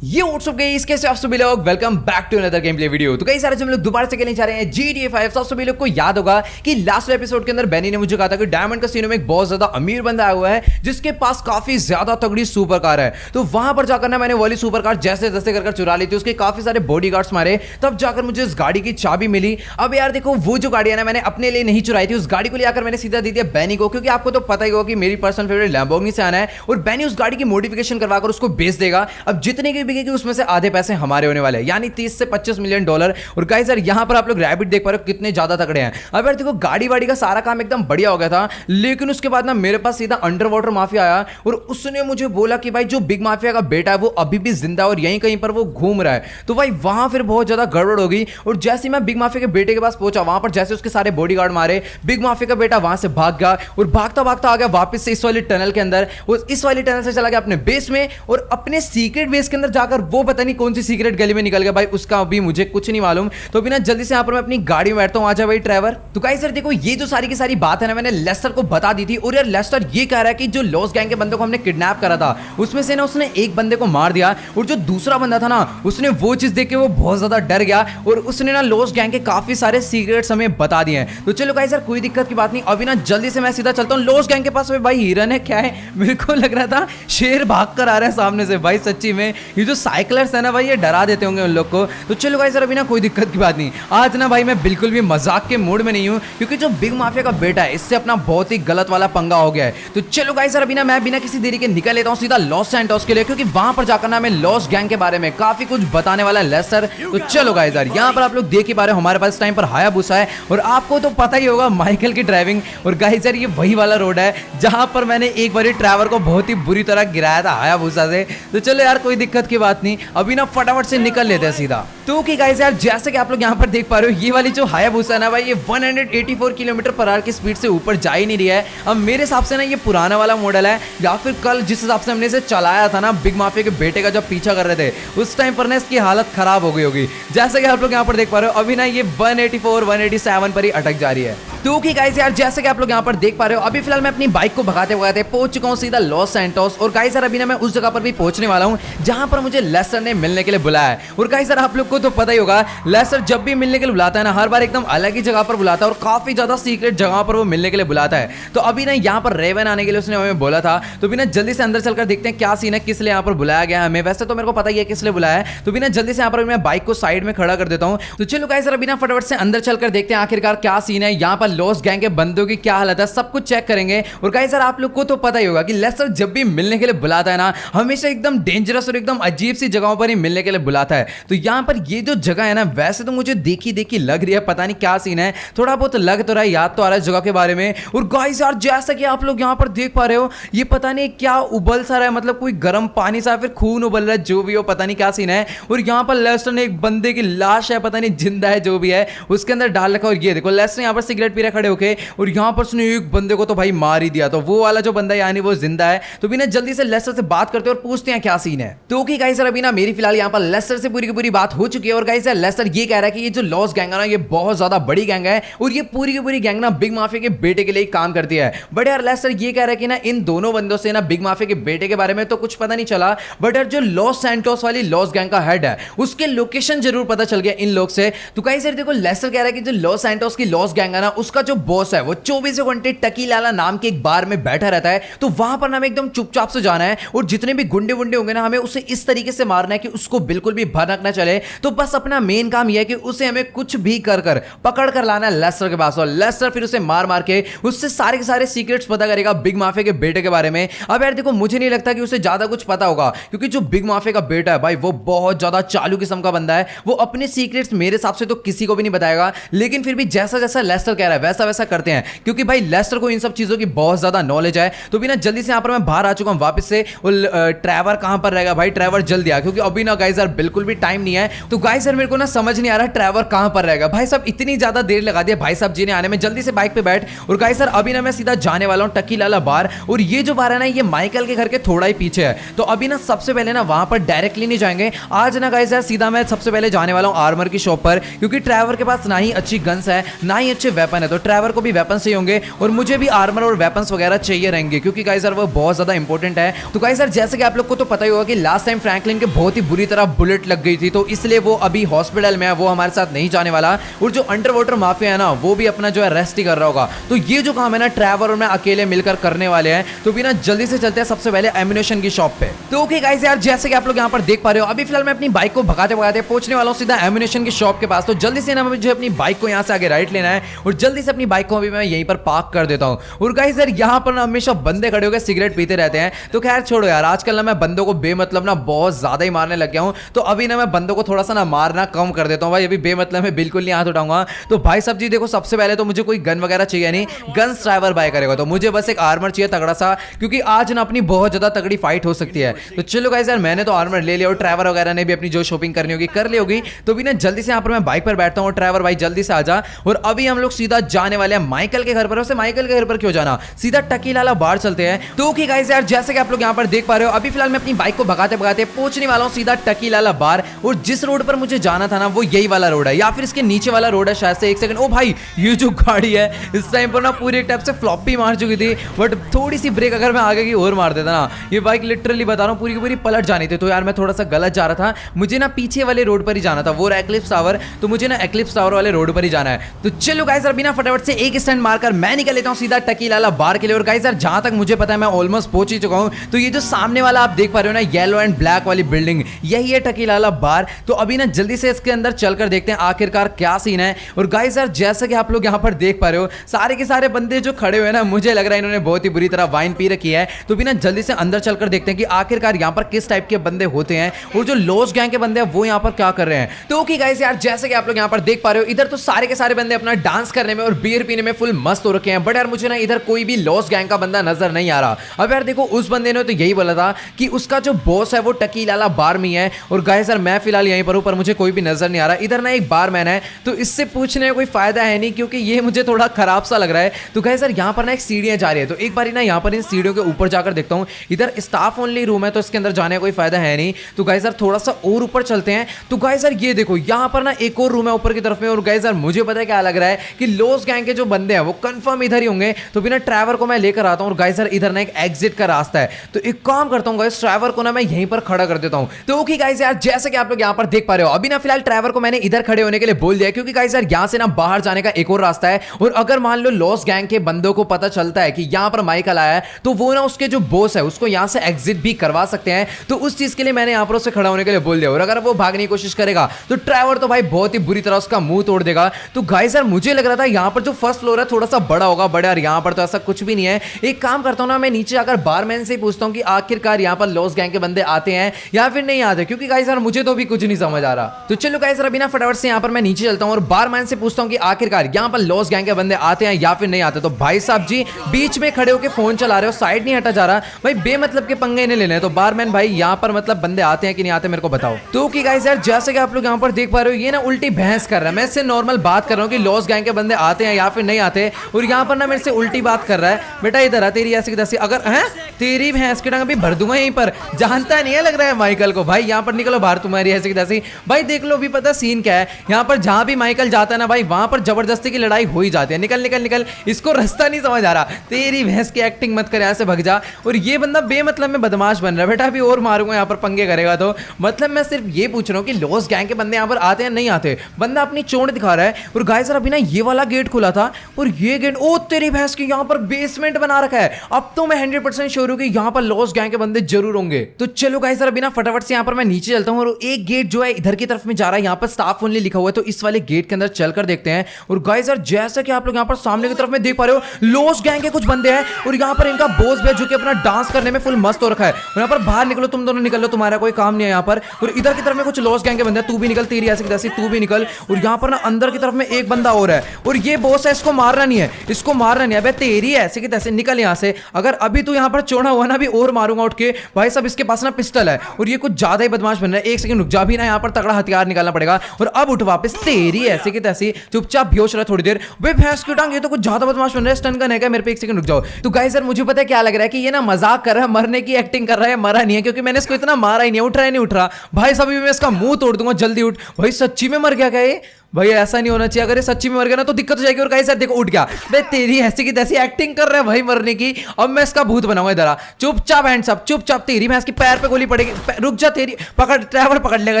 ये WhatsApp guys, कैसे आप सभी लोग? Welcome back to another game play video. तो कई सारे हम लोग दोबारा से खेलने जा रहे हैं GTA 5। सब सभी लोग को याद होगा कि लास्ट एपिसोड के अंदर बैनी ने मुझे कहा था कि डायमंड कैसीनो में एक बहुत ज्यादा अमीर बंदा आया हुआ है जिसके पास काफी ज्यादा तगड़ी सुपर कार है। तो वहां पर जाकर ना मैंने वाली सुपर कार जैसे जैसे कर चुरा ली थी, उसके काफी सारे बॉडीगार्ड्स मारे, तब जाकर मुझे इस गाड़ी की चाबी मिली। अब यार देखो, वो जो गाड़ी है ना मैंने अपने लिए नहीं चुराई थी, उस गाड़ी को लेकर मैंने सीधा दे दिया बैनी को, क्योंकि आपको तो पता ही होगा कि मेरी पर्सनल फेवरेट लैम्बोर्गिनी से आना है और बैनी उस गाड़ी की मॉडिफिकेशन करवाकर उसको बेच देगा। अब जितने की बिकेगी उसमें से आधे पैसे हमारे होने वाले हैं, यानी 30 से 25 मिलियन डॉलर। और गाइस यार यहाँ पर आप लोग रैबिट देख पा रहे हो कितने ज्यादा तगड़े हैं। अब यार देखो, गाड़ी वाड़ी का सारा काम एकदम बढ़िया हो गया था, लेकिन उसके बाद ना मेरे पास सीधा अंडर वाटर माफिया आया और उसने मुझे बोला कि भाई जो बिग माफिया का बेटा है वो अभी भी जिंदा और यहीं कहीं पर वो घूम रहा है। तो भाई वहां फिर बहुत ज्यादा गड़बड़ हो गई और जैसे मैं बिग माफिया के बेटे के पास पहुंचा, वहां पर जैसे उसके सारे बॉडीगार्ड मारे, बिग माफिया का बेटा वहां से भाग गया और भागता भागता आ गया वापस से इस वाली टनल के अंदर। इस वाली टनल से चला गया अपने बेस में और अपने सीक्रेट बेस के अंदर जाकर वो पता नहीं कौन सी सीक्रेट गली में निकल गया भाई, उसका अभी मुझे कुछ नहीं मालूम। तो अभी ना जल्दी से यहाँ पर मैं अपनी गाड़ी में बैठता हूँ। आजा भाई ड्राइवर। तो गाइस सर देखो, ये जो सारी की सारी बात है ना मैंने लेस्टर को बता दी थी और यार लेस्टर ये कह रहा है कि जो लॉस गैंग के बंदों को हमने किडनैप करा था उसमें से ना उसने एक बंदे को मार दिया और जो दूसरा बंदा था ना उसने वो चीज देख के वो बहुत ज्यादा डर गया और उसने ना लॉस गैंग के काफी सारे सीक्रेट्स हमें बता दिए हैं। तो चलो गाइस सर कोई दिक्कत की बात नहीं, अभी ना जल्दी से मैं सीधा चलता हूँ लॉस गैंग के पास। भाई हिरन है क्या है? मेरे को लग रहा था शेर भाग कर आ रहा है सामने से। भाई सच्ची में ये जो साइकिलर्स है ना भाई, ये डरा देते होंगे उन लोग को। तो चलो गाइस सर अभी ना कोई दिक्कत की बात नहीं, आज ना भाई मैं बिल्कुल भी मजाक के मूड में नहीं हूँ, क्योंकि जो बिग माफिया का बेटा है इससे अपना बहुत ही गलत वाला पंगा हो गया है। तो चलो गाइस सर अभी ना मैं बिना किसी देरी के निकल लेता हूँ सीधा लॉस सैंटोस के लिए, क्योंकि वहां पर जाकर ना हमें लॉस गैंग के बारे में काफी कुछ बताने वाला है लेस्टर। तो चलो गाइस यार, यहाँ पर आप लोग देख ही पा रहे हो हमारे पास टाइम पर हायाबुसा है और आपको तो पता ही होगा माइकल की ड्राइविंग। और गाइस यार ये वही वाला रोड है जहां पर मैंने एक बार ट्रैवर को बहुत ही बुरी तरह गिराया था हायाबुसा से। तो चलो यार कोई दिक्कत की बात नहीं, अभी ना फटाफट से निकल लेते हैं सीधा। तो कि गाइस यार जैसे कि आप लोग यहाँ पर देख पा रहे हो, ये वाली जो हायाबुसा है ना भाई, ये 184 किलोमीटर पर आवर की स्पीड से ऊपर जा ही नहीं रही है। अब मेरे हिसाब से ना ये पुराना वाला मॉडल है, या फिर कल जिस हिसाब से हमने इसे चलाया था ना बिग माफिया के बेटे का जब पीछा कर रहे थे उस टाइम पर ना इसकी हालत खराब हो गई होगी। जैसे कि आप लोग यहाँ पर देख पा रहे हो अभी ना ये 184 187 पर ही अटक जा रही है। तो कि गाइस यार जैसे कि आप लोग यहाँ पर देख पा रहे हो, अभी फिलहाल मैं अपनी बाइक को भगाते हुए पहुंच चुका हूँ सीधा लॉस सैंटोस। और गाइस यार अभी ना मैं उस जगह पर भी पहुंचने वाला हूँ जहां पर मुझे लेस्टर ने मिलने के लिए बुलाया है। और गाइस यार आप लोग को तो पता ही होगा, लेस्टर जब भी मिलने के लिए बुलाता है ना हर बार एकदम अलग ही जगह पर बुलाता है और काफी ज्यादा सीक्रेट जगह पर वो मिलने के लिए बुलाता है। तो अभी ना यहाँ पर रेवन आने के लिए उसने हमें बोला था, तो भी ना जल्दी से अंदर चलकर देखते हैं क्या सीन है, किस लिए यहाँ पर बुलाया गया हमें। वैसे तो मेरे को पता ही है किस लिए बुलाया है। तो भी ना जल्दी से यहाँ पर मैं बाइक को साइड में खड़ा कर देता हूँ। तो चलो गाइस यार अभी ना फटाफट से अंदर चलकर देखते हैं आखिरकार क्या सीन है, यहाँ पर लॉस गैंग के बंदों की क्या हालत है, सब कुछ चेक करेंगे। और गाइस यार आप लोग को तो पता ही होगा कि लेस्टर जब भी मिलने के लिए बुलाता है ना हमेशा एकदम डेंजरस और एकदम अजीब सी जगहों पर ही मिलने के लिए बुलाता है। तो यहाँ पर ये जो जगह है ना वैसे तो मुझे देखी देखी लग रही है, पता नहीं क्या सीन है, थोड़ा बहुत लग तो रहा है, याद तो आ रहा है इस जगह के बारे में। और गाइस यार जैसा कि आप लोग यहाँ पर देख पा रहे हो, ये पता नहीं क्या उबल सा रहा है, मतलब कोई गर्म पानी सा फिर खून उबल रहा है, जो भी हो पता नहीं क्या सीन है। और यहाँ पर लेस्टर ने एक बंदे की लाश है, पता नहीं जिंदा है जो भी है, उसके अंदर डाल रखा। और ये देखो लेस्टर यहाँ पर सिगरेट पी रहा खड़े होके और यहाँ पर उसने एक बंदे को तो भाई मार ही दिया। तो वो वाला जो बंदा यानी वो जिंदा है। तो बिना जल्दी से लेस्टर से बात करते और पूछते हैं क्या सीन है। तो कि गाइस अभी ना मेरी फिलहाल यहाँ पर लेस्टर से पूरी की पूरी बात हो चुकी है। और गाइस लेस्टर ये कह रहा है कि ये जो लॉस गैंग है ना ये बहुत ज्यादा बड़ी गैंग है और ये पूरी की पूरी गैंग ना बिग माफिया के बेटे के लिए काम करती है। बट यार लेस्टर ये कह रहा है कि ना इन दोनों बंदों से ना बिग माफिया के बेटे के बारे में तो कुछ पता नहीं चला, बट यार जो लॉस सैंटोस वाली लॉस गैंग का हेड है उसके लोकेशन जरूर पता चल गया इन लोग से। तो गाइस यार देखो लेस्टर कह रहा है कि जो लॉस सैंटोस की लॉस गैंग है ना उसका जो बॉस है वो 24 घंटे टकीलाला नाम के एक बार में बैठा रहता है। तो वहां पर हमें एकदम चुपचाप से जाना है और जितने भी गुंडे वुंडे होंगे ना हमें उसे इस तरीके से मारना है कि उसको बिल्कुल भी भनक ना चले। तो बस अपना मेन काम यह है कि उसे हमें कुछ भी कर पकड़ कर लाना है लेस्टर के पास और लेस्टर फिर उसे मार मार के उससे सारे के सारे सीक्रेट्स पता करेगा बिग माफिया के बेटे के बारे में। अब यार देखो मुझे नहीं लगता कि उसे ज्यादा कुछ पता होगा, क्योंकि जो बिग माफिया का बेटा है भाई वो बहुत ज्यादा चालू किस्म का बंदा है। वो अपने सीक्रेट्स मेरे हिसाब से तो किसी को भी नहीं बताएगा, लेकिन फिर भी जैसा जैसा लेस्टर कह रहा है वैसा वैसा करते हैं, क्योंकि भाई लेस्टर को इन सब चीजों की बहुत ज्यादा नॉलेज है। तो भी ना जल्दी से यहाँ पर मैं बाहर आ चुका हूँ वापस से। ट्रैवर कहां पर रहेगा भाई? ट्रैवर जल्दी आ, क्योंकि अभी ना गाइस यार बिल्कुल भी टाइम नहीं है। तो गाइस यार मेरे को ना समझ नहीं आ रहा ट्रैवर कहां पर रहेगा। भाई साहब इतनी ज्यादा देर लगा दिया भाई साहब जी ने आने में, जल्दी से बाइक पे बैठ। और गाइस सर अभी ना मैं सीधा जाने वाला हूं टकीलाला बार, और ये जो बार है ना ये माइकल के घर के थोड़ा ही पीछे है। तो अभी ना सबसे पहले ना वहां पर डायरेक्टली नहीं जाएंगे आज ना गाइस यार, सीधा मैं सबसे पहले जाने वाला हूं आर्मर की शॉप पर, क्योंकि ट्रैवर के पास ना ही अच्छी गन्स है ना ही अच्छे वेपन है। तो तो ट्रेवर को भी वेपन चाहिए होंगे और मुझे भी आर्मर और वेपन्स वगैरह चाहिए रहेंगे क्योंकि गाइस यार वो बहुत ज्यादा इंपॉर्टेंट है। तो गाइस यार जैसे कि आप लोग को तो पता ही होगा कि लास्ट टाइम फ्रैंकलिन के बहुत ही बुरी तरह बुलेट लग गई थी, तो इसलिए वो अभी हॉस्पिटल में है, वो हमारे साथ नहीं जाने वाला। और जो अंडर वाटर माफिया है ना वो भी अपना जो है रेस्ट ही कर रहा होगा। तो ये जो काम है ना ट्रेवर और मैं अकेले मिलकर करने वाले हैं। तो बिना जल्दी से चलते हैं सबसे पहले एम्युनिशन की शॉप पे। तो ओके गाइस यार जैसे कि आप लोग यहाँ पर देख पा रहे हो अभी फिलहाल मैं अपनी बाइक को भगाते भगाते पहुंचने वाला हूँ सीधा एम्युनिशन की शॉप के पास। तो जल्दी से ना मुझे अपनी बाइक को यहाँ से आगे राइट लेना है और जल्दी से अपनी बाइक को अभी मैं यहीं पर पार्क कर देता हूँ। और गाइस यार यहाँ पर ना हमेशा बंदे खड़े होकर सिगरेट पीते रहते हैं। तो खैर छोड़ो यार, आजकल ना मैं बंदों को बेमतलब ना बहुत ज्यादा ही मारने लग गया हूँ। तो अभी ना मैं बंदों को थोड़ा सा ना मारना कम कर देता हूँ भाई, अभी बेमतलब में बिल्कुल नहीं हाथ उठाऊंगा। तो भाई सब जी देखो, सबसे पहले तो मुझे कोई गन वगैरह चाहिए नहीं, गन ड्राइवर बाय करेगा। तो मुझे बस एक आर्मर चाहिए तगड़ा सा, क्योंकि आज ना अपनी बहुत ज्यादा तगड़ी फाइट हो सकती है। तो चलो गाइस यार मैंने तो आर्मर ले लिया और ट्रेवर वगैरह ने भी अपनी जो शॉपिंग करनी होगी कर ली होगी। तो भी ना जल्दी से यहाँ पर मैं बाइक पर बैठता हूँ। ट्रेवर भाई जल्दी से आजा। और अभी हम लोग सीधा जाने वाले हैं माइकल के घर पर। वैसे माइकल के घर पर क्यों जाना, सीधा टकीलाला बार चलते हैं। तो ओके गाइस यार जैसे कि आप लोग यहाँ पर देख पा रहे हो अभी फिलहाल मैं अपनी बाइक को भगाते भगाते पहुंचने वाला हूँ सीधा टकीलाला बार। और जिस रोड पर मुझे जाना था ना वो यही वाला रोड है, या फिर इसके नीचे वाला रोड है शायद से। एक सेकंड, ओ भाई ये जो गाड़ी है इस टाइम पर ना पूरी टाइप से फ्लॉपी मार चुकी थी, बट थोड़ी सी ब्रेक अगर मैं आगे की और मार देता ना, ये बाइक लिटरली बता रहा हूँ पूरी की पूरी पलट जानी थी। तो यार मैं थोड़ा सा गलत जा रहा था, मुझे ना पीछे वाले रोड पर ही जाना था, वो एक्लिप्स टावर। तो मुझे ना एक्लिप्स टावर वाले रोड पर ही जाना है। तो चलो गाइस अभी ना फटाफट से एक स्टैंड मारकर मैं निकल लेता हूँ सीधा टकीलाला बार के लिए। और गाइस यार जहां तक मुझे पता है मैं ऑलमोस्ट पहुंच ही चुका हूं। तो ये जो सामने वाला आप देख पा रहे हो ना येलो एंड ब्लैक वाली बिल्डिंग, यही है टकीलाला बार। तो अभी ना जल्दी से इसके अंदर चलकर देखते हैं आखिरकार क्या सीन है। और गाइस यार जैसे कि आप लोग यहाँ पर देख पा रहे हो सारे के सारे बंदे जो खड़े हुए हैं ना, मुझे लग रहा है इन्होंने बहुत ही बुरी तरह वाइन पी रखी है। तो भी ना जल्दी से अंदर चलकर देखते हैं कि आखिरकार यहाँ पर किस टाइप के बंदे होते हैं और जो लॉस्ट गैंग के बंदे हैं वो यहाँ पर क्या कर रहे हैं। तो ओके गाइस यार जैसे कि आप लोग यहाँ पर देख पा रहे हो इधर तो सारे के सारे बंदे अपना डांस करने में और बियर पीने में फुल मस्त हो रखे हैं। बट यार मुझे ना इधर कोई भी लॉस्ट गैंग का बंदा नजर नहीं आ रहा। अब यार देखो उस बंदे ने तो यही बोला था कि उसका जो बॉस है वो टकीलाला बार में है। और गाइस यार मैं फिलहाल यहीं पर हूं पर मुझे कोई भी नजर नहीं आ रहा। इधर ना एक बारमैन है, तो इससे पूछने में कोई फायदा है नहीं क्योंकि ये मुझे थोड़ा खराब सा लग रहा है। तो गाइस यार यहाँ पर ना एक सीढ़ियां जा रही है, तो एक बार ना यहाँ पर इन सीढ़ियों के ऊपर जाकर देखता हूँ। इधर स्टाफ ओनली रूम है तो इसके अंदर जाने का कोई फायदा है नहीं। तो गाइस यार थोड़ा सा और ऊपर चलते हैं। तो गाइस यार ये देखो यहाँ पर ना एक और रूम है ऊपर की तरफ में। और गाइस यार मुझे पता है क्या लग रहा है कि लॉस्ट गैंग के जो बंदे हैं वो कंफर्म इधर ही होंगे। तो बिना ट्रैवर को मैं लेकर आता हूँ। और गाइस यार इधर ना एक एग्जिट का रास्ता है, तो एक काम करता हूँ गाइस ट्रैवर को ना मैं यहीं पर खड़ा कर देता हूँ। तो ओके गाइस यार जैसे कि आप लोग यहाँ पर देख पा रहे हो अभी ना फिलहाल ट्रैवर को मैंने इधर खड़े होने के लिए बोल दिया, क्योंकि गाइस यार यहाँ से ना बाहर जाने का एक और रास्ता है। और अगर मान लो लॉस्ट गैंग के बंदों को पता चलता है कि यहाँ पर माइकल आया है तो वो ना उसके जो बॉस है उसको यहाँ से एग्जिट भी करवा सकते हैं। तो उस चीज के लिए मैंने यहाँ पर उससे खड़ा होने के लिए बोल दिया। और अगर वो भागने की कोशिश करेगा तो ट्रैवर तो भाई बहुत ही बुरी तरह उसका मुंह तोड़ देगा। तो गाइस यार मुझे लग रहा था यहाँ पर जो फर्स्ट फ्लोर है थोड़ा सा बड़ा होगा, बट यार यहाँ पर तो ऐसा कुछ भी नहीं है। एक काम करता हूँ ना मैं नीचे आकर बारमैन से पूछता हूँ कि आखिरकार यहाँ पर लॉस्ट गैंग के बंदे आते हैं या फिर नहीं आते, क्योंकि गाइस यार मुझे तो भी कुछ नहीं समझ आ रहा। तो चलो गाइस यार अभी ना फटाफट से यहाँ पर मैं नीचे चलता हूँ और बारमैन से पूछता हूँ कि आखिरकार यहाँ पर लॉस्ट गैंग के बंदे आते हैं या फिर नहीं आते। तो भाई साहब जी बीच में खड़े होकर फोन चला रहे हो, साइड नहीं हटा जा रहा भाई, बेमतलब के पंगे नहीं लेने। तो बारमैन भाई यहाँ पर मतलब बंदे आते हैं कि नहीं आते मेरे को बताओ। तो ओके गाइस यार जैसे कि आप लोग यहाँ पर देख पा रहे हो ये ना उल्टी बहस कर रहा है। मैं इससे नॉर्मल बात कर रहा हूँ कि लॉस्ट गैंग के बंदे आते हैं या फिर नहीं आते, और यहाँ पर ना मेरे से उल्टी बात कर रहा है। बेटा इधर आ, तेरी ऐसी दसी अगर है तेरी भैंस की टांग अभी भर दूंगा यहीं पर। जानता नहीं है लग रहा है माइकल को। भाई यहाँ पर निकलो बाहर, तुम्हारी ऐसी की तैसी। भाई देख लो अभी पता सीन क्या है, यहाँ पर जहां भी माइकल जाता है ना भाई वहां पर जबरदस्ती की लड़ाई हो ही जाती है। निकल निकल निकल, इसको रास्ता नहीं समझ आ रहा। तेरी भैंस की एक्टिंग मत कर, यहाँ से भग जा। और ये बंदा बेमतलब में बदमाश बन रहा है। बेटा अभी और मारूंगा यहाँ पर पंगे करेगा तो। मतलब मैं सिर्फ ये पूछ रहा हूँ कि लॉस्ट गैंग के बंदे यहाँ पर आते हैं नहीं आते। बंदा अपनी चोट दिखा रहा है। और गाइस सर अभी ना ये वाला गेट खुला था और ये गेट, ओ तेरी भैंस की, यहाँ पर बेसमेंट बना रखा है। अब तो मैं 100% श्योर हूँ कि यहाँ पर लॉस्ट गैंग के बंदे जरूर होंगे। तो चलो गाइस सर अभी ना फटाफट से यहाँ पर मैं नीचे चलता हूँ। और एक गेट जो है इधर की तरफ में जा रहा है, यहाँ पर स्टाफ ओनली लिखा हुआ है, तो इस वाले गेट के अंदर चलकर देखते हैं। और गाइस सर जैसा कि आप लोग यहाँ पर सामने की तरफ में देख पा रहे हो लॉस्ट गैंग के कुछ बंदे हैं और यहाँ पर इनका बॉस भी है जो कि अपना डांस करने में फुल मस्त हो रखा है। और यहाँ पर बाहर निकलो, तुम दोनों निकल लो, तुम्हारा कोई काम नहीं है यहाँ पर। और इधर की तरफ में कुछ लॉस्ट गैंग के बंदे हैं, तू भी निकल, तेरी ऐसी जैसी तू भी निकल। और यहाँ पर ना अंदर की तरफ में एक बंदा और है और ये बॉस है, इसको मारना नहीं है, इसको मारना नहीं है। तेरी ऐसे की तैसे निकल यहाँ से। अगर अभी तू यहाँ पर चोड़ा हुआ ना, अभी और मारूंगा उठ के। भाई साहब इसके पास ना पिस्टल है और ये कुछ ज्यादा ही बदमाश बन रहा है। एक सेकंड रुक जा, भी ना यहाँ पर तगड़ा हथियार निकालना पड़ेगा। और अब उठ वापस, तेरी ऐसे की तैसी, चुपचाप बेहोश रहा थोड़ी देर। वे भैंस की टांग, ये तो कुछ ज्यादा बदमाश बन रहा है। स्टन गन है क्या मेरे पे? एक सेकंड रुक जाओ। तो गाइस सर मुझे पता है क्या लग रहा है कि ये ना मजाक कर रहा है, मरने की एक्टिंग कर रहा है। मरा नहीं है क्योंकि मैंने इसको इतना मारा ही नहीं, उठ रहा है नहीं उठ रहा। भाई साहब मैं इसका मुंह तोड़ दूंगा, जल्दी उठ। भाई सच्ची में मर गया क्या ये? भाई ऐसा नहीं होना चाहिए, अगर ये सच्ची में मर गया ना तो दिक्कत हो जाएगी। और गाइस यार देखो उठ गया, भाई तेरी ऐसी की तैसी एक्टिंग कर रहा है भाई मरने की। अब मैं इसका भूत बनाऊंगा इधर। चुपचाप हैंड्स अप, चुपचाप। तेरी भैंस की पैर पे गोली पड़ेगी, रुक जा। तेरी पकड़, ट्रैवल पकड़ लेगा,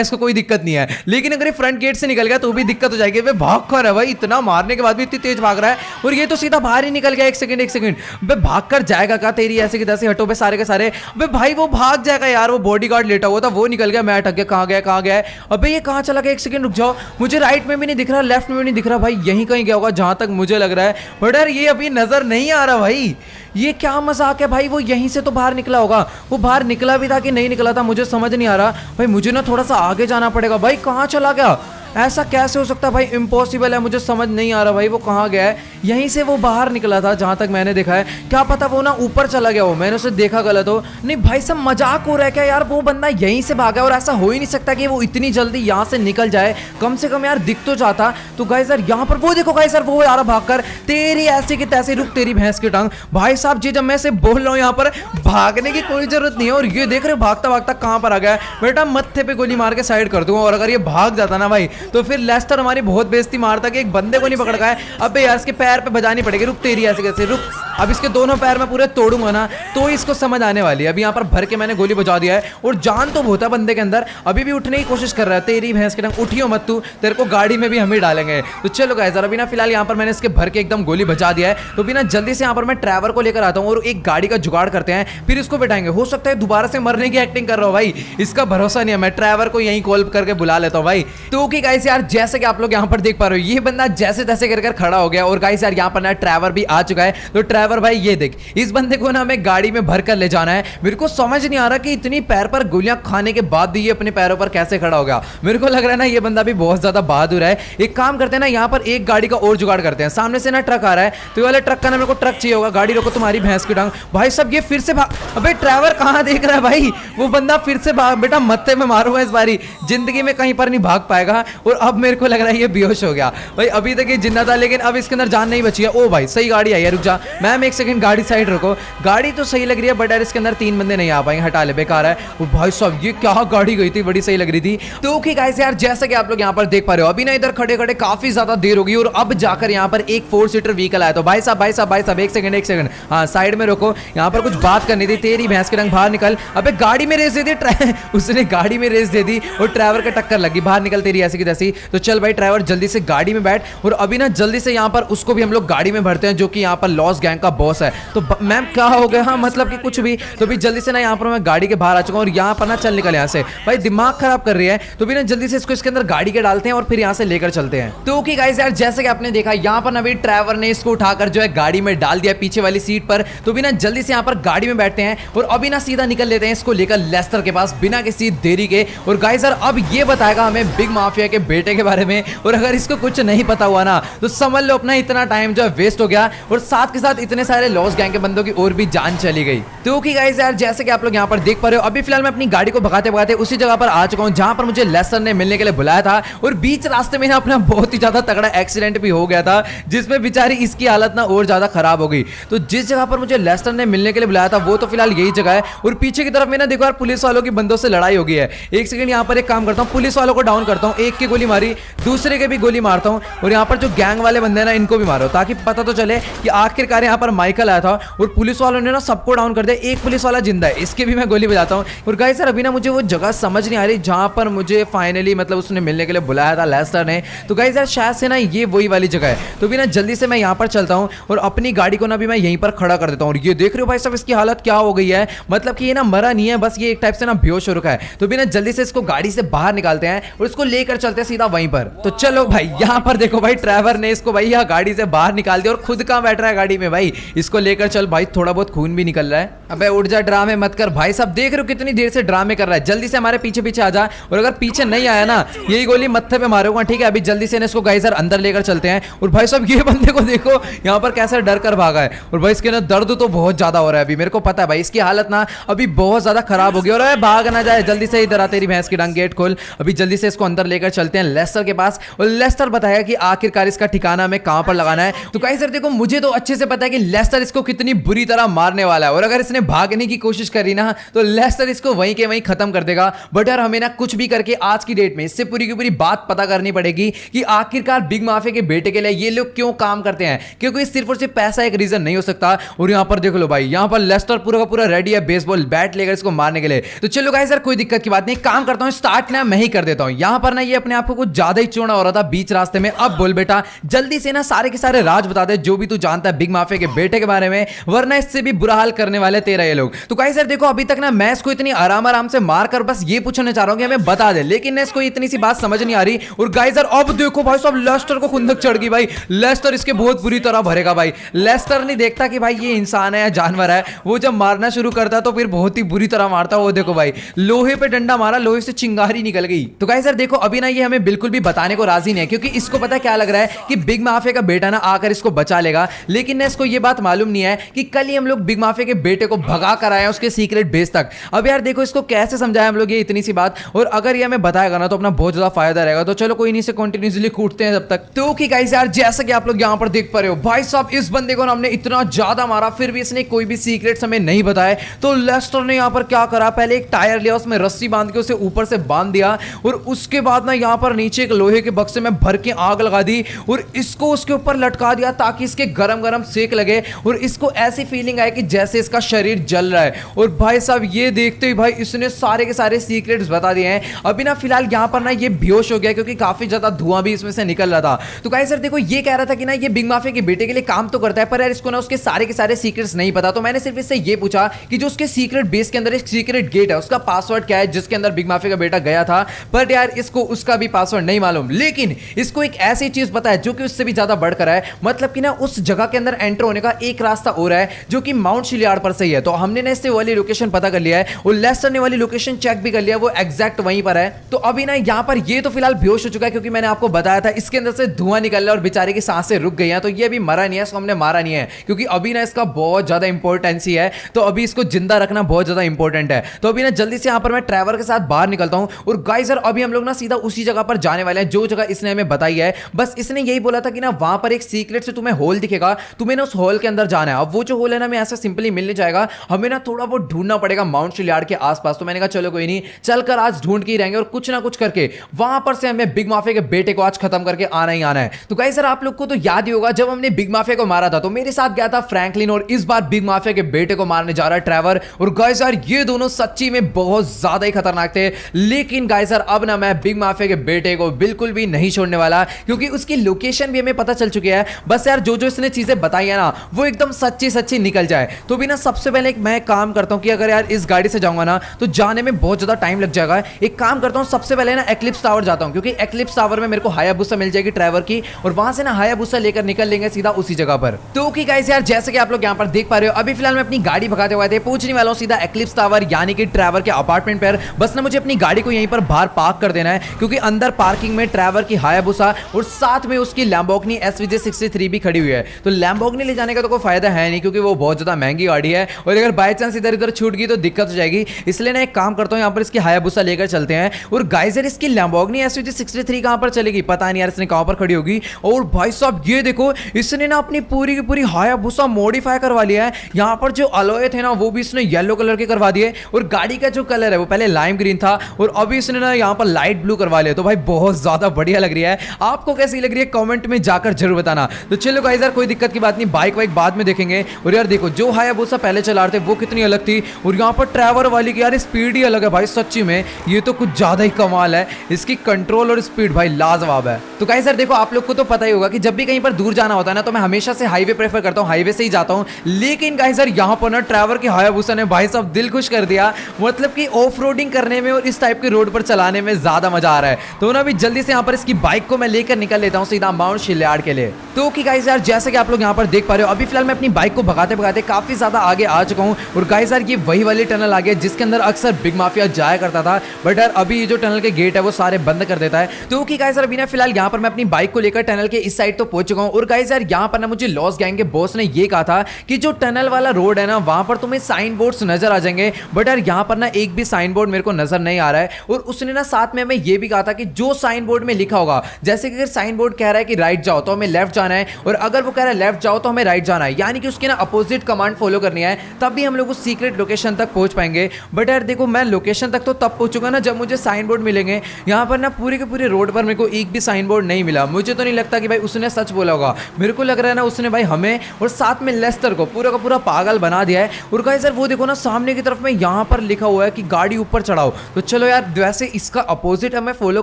इसको कोई दिक्कत नहीं है। लेकिन अगर ये फ्रंट गेट से निकल गया तो भी दिक्कत हो जाएगी। वे भाग कर है भाई, इतना मारने के बाद भी इतनी तेज भाग रहा है। और ये तो सीधा बाहर ही निकल गया। एक सेकंड बे भाग कर जाएगा क्या? तेरी ऐसे की तैसे हटो बे सारे के सारे। बे भाई वो भाग जाएगा यार, वो बॉडीगार्ड लेटा हुआ था वो निकल गया। मैं अटक गया, कहाँ गया? अबे ये कहाँ चला गया? एक सेकंड रुक जाओ, मुझे राइट में भी नहीं दिख रहा, लेफ्ट में भी नहीं दिख रहा भाई। यहीं कहीं गया होगा जहां तक मुझे लग रहा है, बट यार ये अभी नजर नहीं आ रहा भाई। ये क्या मजाक है भाई? वो यहीं से तो बाहर निकला होगा। वो बाहर निकला भी था कि नहीं निकला था मुझे समझ नहीं आ रहा भाई। मुझे ना थोड़ा सा आगे जाना पड़ेगा भाई। कहाँ चला गया? ऐसा कैसे हो सकता है भाई? इम्पॉसिबल है, मुझे समझ नहीं आ रहा भाई वो कहाँ गया है। यहीं से वो बाहर निकला था जहां तक मैंने देखा है। क्या पता वो ना ऊपर चला गया हो, मैंने उसे देखा गलत हो। नहीं भाई सब मजाक हो रहा है क्या यार? वो बंदा यहीं से भागा और ऐसा हो ही नहीं सकता कि वो इतनी जल्दी यहाँ से निकल जाए। कम से कम यार दिख तो जाता। तो गाइस यार यहाँ पर वो देखो गाइस यार, वो आ रहा भागकर। तेरी ऐसे की तैसे, रुक तेरी भैंस की टांग। भाई साहब जी जब मैं से बोल रहा हूँ यहाँ पर भागने की कोई जरूरत नहीं है। और ये देख रहे हो भागता भागता कहाँ पर आ गया बेटा। मत्थे पे गोली मार के साइड कर दूंगा। और अगर ये भाग जाता ना भाई तो फिर लेस्टर हमारी बहुत बेइज्जती मारता कि एक बंदे को नहीं पकड़ का है। अबे यार इसके पैर पे बजानी पड़ेगी। रुक तेरी ऐसे कैसे, रुक। अब इसके दोनों पैर में पूरे तोड़ूंगा ना तो इसको समझ आने वाली है। अभी यहाँ पर भर के मैंने गोली बजा दिया है और जान तो बहुत है बंदे के अंदर। अभी भी उठने की कोशिश कर रहा है। तेरी भैंस के टंग, उठियो मत तू, तेरे को गाड़ी में भी हम ही डालेंगे। तो चलो गाइस अभी ना फिलहाल यहाँ पर मैंने इसके भर के एकदम गोली बजा दिया है। तो बिना जल्दी से यहाँ पर मैं ट्रैवर को लेकर आता हूँ और एक गाड़ी का जुगाड़ करते हैं, फिर इसको बैठाएंगे। हो सकता है दोबारा से मरने की एक्टिंग कर रहा हूँ भाई, इसका भरोसा नहीं है। मैं ट्रैवर को यहीं कॉल करके बुला लेता हूँ भाई। तो ओके गाइस यार जैसे कि आप लोग यहाँ पर देख पा रहे हो, ये बंदा जैसे तैसे कर खड़ा हो गया। और गाइस यार यहाँ पर ना ट्रैवर भी आ चुका है। तो ट्रैवर भाई ये देख, इस बंदे को ना हमें गाड़ी में भर कर ले जाना है। मेरे को समझ नहीं आ रहा कि इतनी पैर पर गोलियां खाने के बाद भी ये अपने पैरों पर कैसे खड़ा हो गया। मेरे को लग रहा है ना ये बंदा भी बहुत ज्यादा बहादुर है। एक काम करते हैं ना, यहाँ पर एक गाड़ी का और जुगाड़ करते हैं। सामने से ना ट्रक आ रहा है, तो ये वाले ट्रक का ना मेरे को ट्रक चाहिए होगा। गाड़ी रोको तुम्हारी भैंस की टांग। भाई सब ये फिर से भाग। अबे ट्रैवर कहाँ देख रहा है भाई? वो बंदा फिर से भाग। बेटा मत्थे में मारूंगा इस बारी, जिंदगी में कहीं पर नहीं भाग पाएगा। और अब मेरे को लग रहा है ये बेहोश हो गया भाई। अभी तक ये जिंदा था लेकिन अब इसके अंदर जान नहीं बची है। ओ भाई सही गाड़ी आई है, रुक जा मैम एक सेकंड, गाड़ी साइड रखो। गाड़ी तो सही लग रही है बट यार इसके अंदर 3 बंदे नहीं आ पाएंगे, हटा ले बेकार है। ओ भाई साहब ये क्या गाड़ी गई थी, बड़ी सही लग रही थी। तो ओके गाइस यार जैसा कि आप लोग यहाँ पर देख पा रहे हो, अभी ना इधर खड़े खड़े काफी ज्यादा देर होगी और अब जाकर यहाँ पर एक 4 सीटर व्हीकल आया। तो भाई साहब एक सेकंड हाँ साइड में रोको, यहाँ पर कुछ बात करनी थी। तेरी भैंस के रंग बाहर निकल। अबे गाड़ी में रेस दे दी उसने गाड़ी में रेस दे दी और ड्राइवर का टक्कर लगी। बाहर निकल तेरी ऐसी की तैसी। तो चल भाई ड्राइवर जल्दी से गाड़ी में बैठ। और अभी ना जल्दी से यहाँ पर उसको भी हम लोग गाड़ी में भरते हैं जो कि यहाँ पर लॉस गैंग का बॉस है। तो मैम क्या हो गया? हाँ मतलब कि कुछ भी। तो भी जल्दी से ना यहाँ पर मैं गाड़ी के बाहर आ चुका हूँ और यहाँ पर ना चल निकल यहाँ से। भाई दिमाग खराब कर रही है। तो भी ना जल्दी से इसको इसके अंदर गाड़ी के डालते हैं और फिर यहाँ से लेकर चलते हैं। तो ओके गाइस यार जैसे कि आपने देखा यहाँ पर अभी ड्राइवर ने इसको उठाकर जो है गाड़ी में डाल दिया पीछे वाली सीट पर। तो भी ना जल्दी से यहाँ पर गाड़ी में बैठते हैं और अभी ना सीधा निकल लेते हैं इसको लेकर लेस्टर के पास बिना किसी देरी के। और गाइस यार अब ये बताएगा हमें बिग माफिया के बेटे के बारे में। और अगर इसको कुछ नहीं पता हुआ ना तो समझ लो अपना इतना टाइम जो है वेस्ट हो गया और साथ के साथ इतने सारे लॉस गैंग के बंदों की और भी जान चली गई। तो ओके गाइस यार जैसे कि आप लोग यहाँ पर देख पा रहे हो, अभी फिलहाल मैं अपनी गाड़ी को भगाते भगाते उसी जगह पर आ चुका हूँ जहां पर मुझे लेस्टर ने मिलने के लिए बुलाया था। और बीच रास्ते में ना अपना बहुत ही ज्यादा तगड़ा एक्सीडेंट भी हो गया था जिसमें बेचारी इसकी हालत ना और ज्यादा खराब हो गई। तो जिस जगह पर मुझे लेस्टर ने मिलने के लिए बुलाया था वो तो फिलहाल यही जगह है। और पीछे की तरफ में ना देखो यार पुलिस वालों की बंदों से लड़ाई हो गई है। एक सेकंड यहाँ पर एक काम करता हूँ, पुलिस वालों को डाउन करता हूँ। एक की गोली मारी, दूसरे के भी गोली मारता हूँ। और यहाँ पर जो गैंग वाले बंदे हैं ना इनको भी मारो ताकि पता तो चले कि आखिरकार यहाँ पर माइकल आया था। और पुलिस वालों ने ना सबको डाउन कर दिया। एक पुलिस वाला जिंदा है, इसके भी मैं गोली बजाता हूँ। और गाइस सर अभी ना मुझे वो जगह समझ नहीं आ रही जहां पर मुझे फाइनली मतलब उसने मिलने के लिए बुलाया था लेस्टर ने। तो गाइस यार शायद से ना ये वही वाली जगह है। तो भी ना जल्दी से मैं यहाँ पर चलता हूँ और अपनी गाड़ी को ना भी मैं यहीं पर खड़ा कर देता हूँ। और ये देख रहे हो भाई साहब इसकी हालत क्या हो गई है, मतलब कि ये ना मरा नहीं है, बस ये एक टाइप से ना बेहोश हो रखा है। तो भी ना जल्दी से इसको गाड़ी से बाहर निकालते हैं और इसको लेकर चलते हैं सीधा वहीं पर। तो चलो भाई यहाँ पर देखो भाई ड्राइवर ने इसको भाई यहाँ गाड़ी से बाहर निकाल दिया और खुद कहाँ बैठ रहा है गाड़ी में भाई। इसको लेकर चल भाई, थोड़ा बहुत खून भी निकल रहा है। अबे उठ जा, ड्रामे मत कर भाई साहब। देख रहे हो कितनी देर से ड्रामे कर रहा है। जल्दी से हमारे पीछे पीछे आ जा और अगर पीछे नहीं आया ना यही गोली मत्थे पे मारूंगा, ठीक है। अभी जल्दी से इसको गाइस अंदर लेकर चलते हैं। और भाई साहब ये बंदे को देखो यहाँ पर कैसे डर कर भागा है। और भाई इसके ना दर्द तो बहुत ज्यादा हो रहा है अभी, मेरे को पता है भाई इसकी हालत ना अभी बहुत ज्यादा खराब हो गई। और भाग ना जाए, जल्दी से इधर आ, तेरी भैंस की डंग, गेट खोल। अभी जल्दी से इसको अंदर लेकर चलते हैं लेस्टर के पास। और लेस्टर बताया कि आखिरकार इसका ठिकाना हमें कहां पर लगाना है। तो गाइस सर देखो मुझे तो अच्छे से पता है कि लेस्टर इसको कितनी बुरी तरह मारने वाला है, और अगर इसने भागने की कोशिश करी ना तो लेस्टर इसको वहीं के वहीं खत्म कर देगा। बट यार हमें ना कुछ भी करके आज की डेट में इससे पूरी की पूरी बात पता करनी पड़ेगी कि आखिरकार बिग माफिया के बेटे के लिए ये लोग क्यों काम करते हैं, क्योंकि सिर्फ और सिर्फ पैसा एक रीजन नहीं हो सकता। और यहां पर देख लो भाई, यहां पर लेस्टर पूरा का पूरा रेडी है बेसबॉल बैट लेकर इसको मारने के लिए। तो चलो गाइस यार कोई दिक्कत की बात नहीं, काम करता हूं, स्टार्ट ना मैं ही कर देता हूं। यहां पर ना ये अपने आप को कुछ ज्यादा ही चौड़ा हो रहा था बीच रास्ते में। अब बोल बेटा जल्दी से ना सारे के सारे राज बता दे जो भी तू जानता है बिग माफिया के बेटे के बारे में, वरना इससे भी बुरा हाल करने वाले तेरा ये लोग। तो गाइस यार देखो अभी तक ना मैं इसको इतनी आराम आराम से मारकर बस ये पूछना चाह रहा हूं कि हमें बता दे, लेकिन इसको इतनी सी बात समझ नहीं आ रही। और गाइस यार अब देखो भाई साहब लेस्टर को खुंदक चढ़ गई भाई, लेस्टर इसके बहुत बुरी तरह भरेगा भाई। लेस्टर नहीं देखता कि भाई ये इंसान है या जानवर है, वो जब मारना शुरू करता तो फिर बहुत ही बुरी तरह मारता। वो देखो भाई लोहे पे डंडा मारा, लोहे से चिंगारी निकल गई। तो गाइस यार देखो अभी ना ये हमें बिल्कुल भी बताने को राजी नहीं है, क्योंकि इसको पता क्या लग रहा है कि बिग माफिया का बेटा ना आकर इसको बचा लेगा। लेकिन ना इसको ये बात मालूम नहीं है कि कल ही हम लोग बिग माफिया के बेटे को भगा कर आए उसके सीक्रेट बेस तक। अब यार देखो इसको कैसे समझाएं हम लोग ये इतनी सी बात, और अगर ये हमें बताएगा ना तो अपना बहुत ज्यादा फायदा रहेगा। तो चलो कोई नहीं से कंटिन्यूअसली कूटते हैं जब तक। तो कि गाइस यार जैसा कि आप लोग यहां पर देख पा रहे हो भाई साहब इस बंदे को हमने इतना ज्यादा मारा फिर भी इसने कोई भी सीक्रेट्स हमें नहीं बताए। तो लेस्टर ने यहां पर क्या करा, पहले एक टायर लिया, उसमें रस्सी बांध के उसे ऊपर से बांध दिया, और उसके बाद ना यहां पर नीचे एक लोहे के बक्से में भर के आग लगा दी और इसको उसके ऊपर लटका दिया ताकि इसके गरम गरम सेक लगे और इसको ऐसी फीलिंग आए कि जैसे इसका शरीर जल रहा है। और भाई साहब ये देखते ही भाई इसने सारे के सारे सीक्रेट्स बता दिए हैं। अभी ना फिलहाल यहां पर ना ये बेहोश हो गया क्योंकि काफी ज्यादा धुआं भी इसमें से निकल रहा था। तो गाइस सर देखो ये कह रहा था कि ना ये बिग माफिया के बेटे के लिए काम तो करता है, पर यार इसको ना उसके सारे के सारे सीक्रेट्स नहीं पता। तो मैंने सिर्फ इससे ये पूछा कि जो उसके सीक्रेट बेस के अंदर एक सीक्रेट गेट है उसका पासवर्ड क्या है जिसके अंदर बिग माफिया का बेटा गया था, पर यार इसको उसका भी पासवर्ड नहीं मालूम। लेकिन इसको एक ऐसी चीज पता है जो कि उससे भी ज्यादा बढ़कर है, मतलब कि ना उस जगह के अंदर एंटर होने का एक रास्ता और है जो कि माउंट शिलियार्ड पर सही है। तो हमने ना इससे वाली लोकेशन पता कर लिया है और लेस्टर ने वाली लोकेशन चेक भी कर लिया, वो एग्जैक्ट वहीं पर है। तो अभी ना यहां पर ये तो फिलहाल बेहोश हो चुका है क्योंकि मैंने आपको बताया था इसके अंदर से धुआं निकल रहा है और बेचारे की सांसें रुक गई हैं। तो ये अभी मरा नहीं है, इसको हमने मारा नहीं है क्योंकि अभी ना इसका बहुत ज्यादा इंपॉर्टेंस है, तो अभी इसको जिंदा रखना बहुत ज्यादा इंपॉर्टेंट है। तो अभी ना जल्दी से यहां पर मैं ट्रैवर के साथ बाहर निकलता हूं और गाइस यार अभी हम लोग ना सीधा उसी जगह पर जाने वाले हैं जो जगह इसने हमें बताई है। बस इसने यही बोला था कि ना वहां पर एक सीक्रेट से तुम्हें होल दिखेगा, तुम्हें ना उस होल के अंदर जाना है। अब वो जो होल है ना मैं ऐसा सिंपली मिल नहीं जाएगा, हमें ना थोड़ा बहुत ढूंढना पड़ेगा माउंट शिलियार्ड के आसपास। तो मैंने कहा चलो कोई नहीं, चलकर आज ढूंढ के ही रहेंगे और कुछ ना कुछ करके वहां पर से हमें बिग माफिया के बेटे को आज खत्म करके आना ही आना है। तो गाइस सर आप लोग को तो याद ही होगा जब हमने बिग माफिया को मारा था तो मेरे साथ गया था फ्रैंकलिन, और इस बार बिग माफिया के बेटे को मारने जा रहा है ट्रैवर। और गाइस यार ये दोनों सच्ची में बहुत ज्यादा ही खतरनाक थे। लेकिन गाइस यार अब ना मैं बिग माफिया के बेटे को बिल्कुल भी नहीं छोड़ने वाला क्योंकि उसकी लोकेशन भी हमें पता चल चुकी है। बस यार जो जो इसने चीजें बताई है ना वो एकदम सच्ची सच्ची निकल जाए। तो भी ना सबसे पहले मैं काम करता हूं कि अगर यार इस गाड़ी से जाऊंगा ना तो जाने में बहुत ज्यादा टाइम लग जाएगा। एक काम करता हूं सबसे पहले ना एक्लिप्स टावर जाता हूं क्योंकि एक्लिप्स टावर में मेरे को हायाबुसा मिल जाएगी ट्रैवर की, और वहां से ना हायाबुसा लेकर निकल लेंगे सीधा उसी जगह पर। तो कि गाइस यार जैसे कि आप लोग यहां पर देख पा रहे हो अभी फिलहाल मैं अपनी गाड़ी भगाते हुए थे, पहुंचने वाला हूं सीधा एक्लिप्स टावर यानी कि ट्रैवर के अपार्टमेंट पर। बस ना मुझे अपनी गाड़ी को यहीं पर बाहर पार्क कर देना है क्योंकि अंदर पार्किंग में ट्रैवर की हायाबुसा और साथ में उसकी लैम्बोर्गिनी SVJ63 भी खड़ी हुई है। तो लैम्बोर्गिनी ले जाने का तो कोई फायदा है नहीं क्योंकि वो बहुत ज्यादा महंगी गाड़ी है और अगर बाय चांस इधर उधर छूट गई तो दिक्कत हो जाएगी। इसलिए ना एक काम करता हूं यहां पर इसकी हायाबुसा लेकर चलते हैं। और गाइस यार इसकी लैम्बोर्गिनी SVJ63 कहां पर चलेगी पता नहीं यार, इसने कहां पर खड़ी होगी। और भाई साहब ये देखो इसने ना अपनी पूरी की पूरी हायाबुसा मॉडिफाई करवा लिया है। यहां पर जो अलॉय थे ना वो भी इसने येलो कलर के करवा दिए और गाड़ी का जो कलर है वो पहले लाइम ग्रीन था और अभी इसने ना यहां पर लाइट ब्लू करवा लिया। तो भाई बहुत ज्यादा बढ़िया लग रही है। आपको कैसी लग रही है कमेंट में जाकर जरूर बताना। तो चलो गाइस यार कोई दिक्कत की बात नहीं, बाइक वाइक बाद में देखेंगे। और यार देखो जो हायाबुसा पहले चला रहे थे वो कितनी अलग थी और यहाँ पर ट्रैवर वाली की यार स्पीड ही अलग है भाई। सच्ची में ये तो कुछ ज्यादा ही कमाल है, इसकी कंट्रोल और स्पीड भाई लाजवाब है। तो गाइस यार देखो आप लोग को तो पता ही होगा कि जब भी कहीं पर दूर जाना होता है ना तो मैं हमेशा से हाईवे प्रेफर करता हूँ, हाईवे से ही जाता हूँ। लेकिन गाइस यार यहाँ पर ना ट्रैवर की हायाबुसा ने भाई साहब दिल खुश कर दिया, मतलब कि ऑफ रोडिंग करने में और इस टाइप के रोड पर चलाने में ज्यादा मजा आ रहा है। तो ना अभी जल्दी से यहाँ पर इसकी बाइक को मैं लेकर निकल लेता हूँ सीधा माउंट शिलियार्ड के लिए। तो कि गाइस यार जैसे कि आप लोग यहाँ पर देख पा रहे हो अभी फिलहाल मैं अपनी बाइक को भगाते भगाते काफी ज्यादा आगे आ चुका हूँ। और गाइस यार ये वही वाली टनल आ गया जिसके अंदर अक्सर बिग माफिया जाया करता था, बट यार अभी ये जो टनल के गेट है वो सारे बंद कर देता है। तो कि गाइस यार अभी ना फिलहाल यहाँ पर मैं अपनी बाइक को लेकर टनल के इस साइड तो पहुंच चुका हूँ। और गाइस यार यहाँ पर ना मुझे लॉस गैंग के बॉस ने ये कहा था कि जो टनल वाला रोड है ना वहां पर तुम्हें साइन बोर्ड्स नजर आ जाएंगे, बट यार यहाँ पर ना एक भी साइन बोर्ड मेरे को नजर नहीं आ रहा है। और उसने ना साथ में हमें ये भी कहा था कि जो साइन बोर्ड में लिखा होगा, जैसे कि अगर साइन बोर्ड कह रहा है कि राइट जाओ तो हमें लेफ्ट जाना है, और अगर वो कह रहा है लेफ्ट जाओ तो हमें राइट जाना है, यानी कि उसके ना अपोजिट कमांड फॉलो करनी है, तब भी हम लोग उस सीक्रेट लोकेशन तक पहुंच पाएंगे। बट यार देखो, मैं लोकेशन तक तो तब पहुंचूंगा ना जब मुझे साइन बोर्ड मिलेंगे। यहाँ पर ना पूरे के पूरे रोड पर मेरे को एक भी साइन बोर्ड नहीं मिला। मुझे तो नहीं लगता कि भाई उसने सच बोला होगा, मेरे को लग रहा है ना उसने भाई हमें और साथ में लेस्टर को पूरा का पूरा पागल बना दिया है। और गाइस सर वो देखो ना, सामने की तरफ में यहाँ पर लिखा हुआ है कि गाड़ी ऊपर चढ़ाओ। तो चलो यार, वैसे इसका अपोजिट हमें फॉलो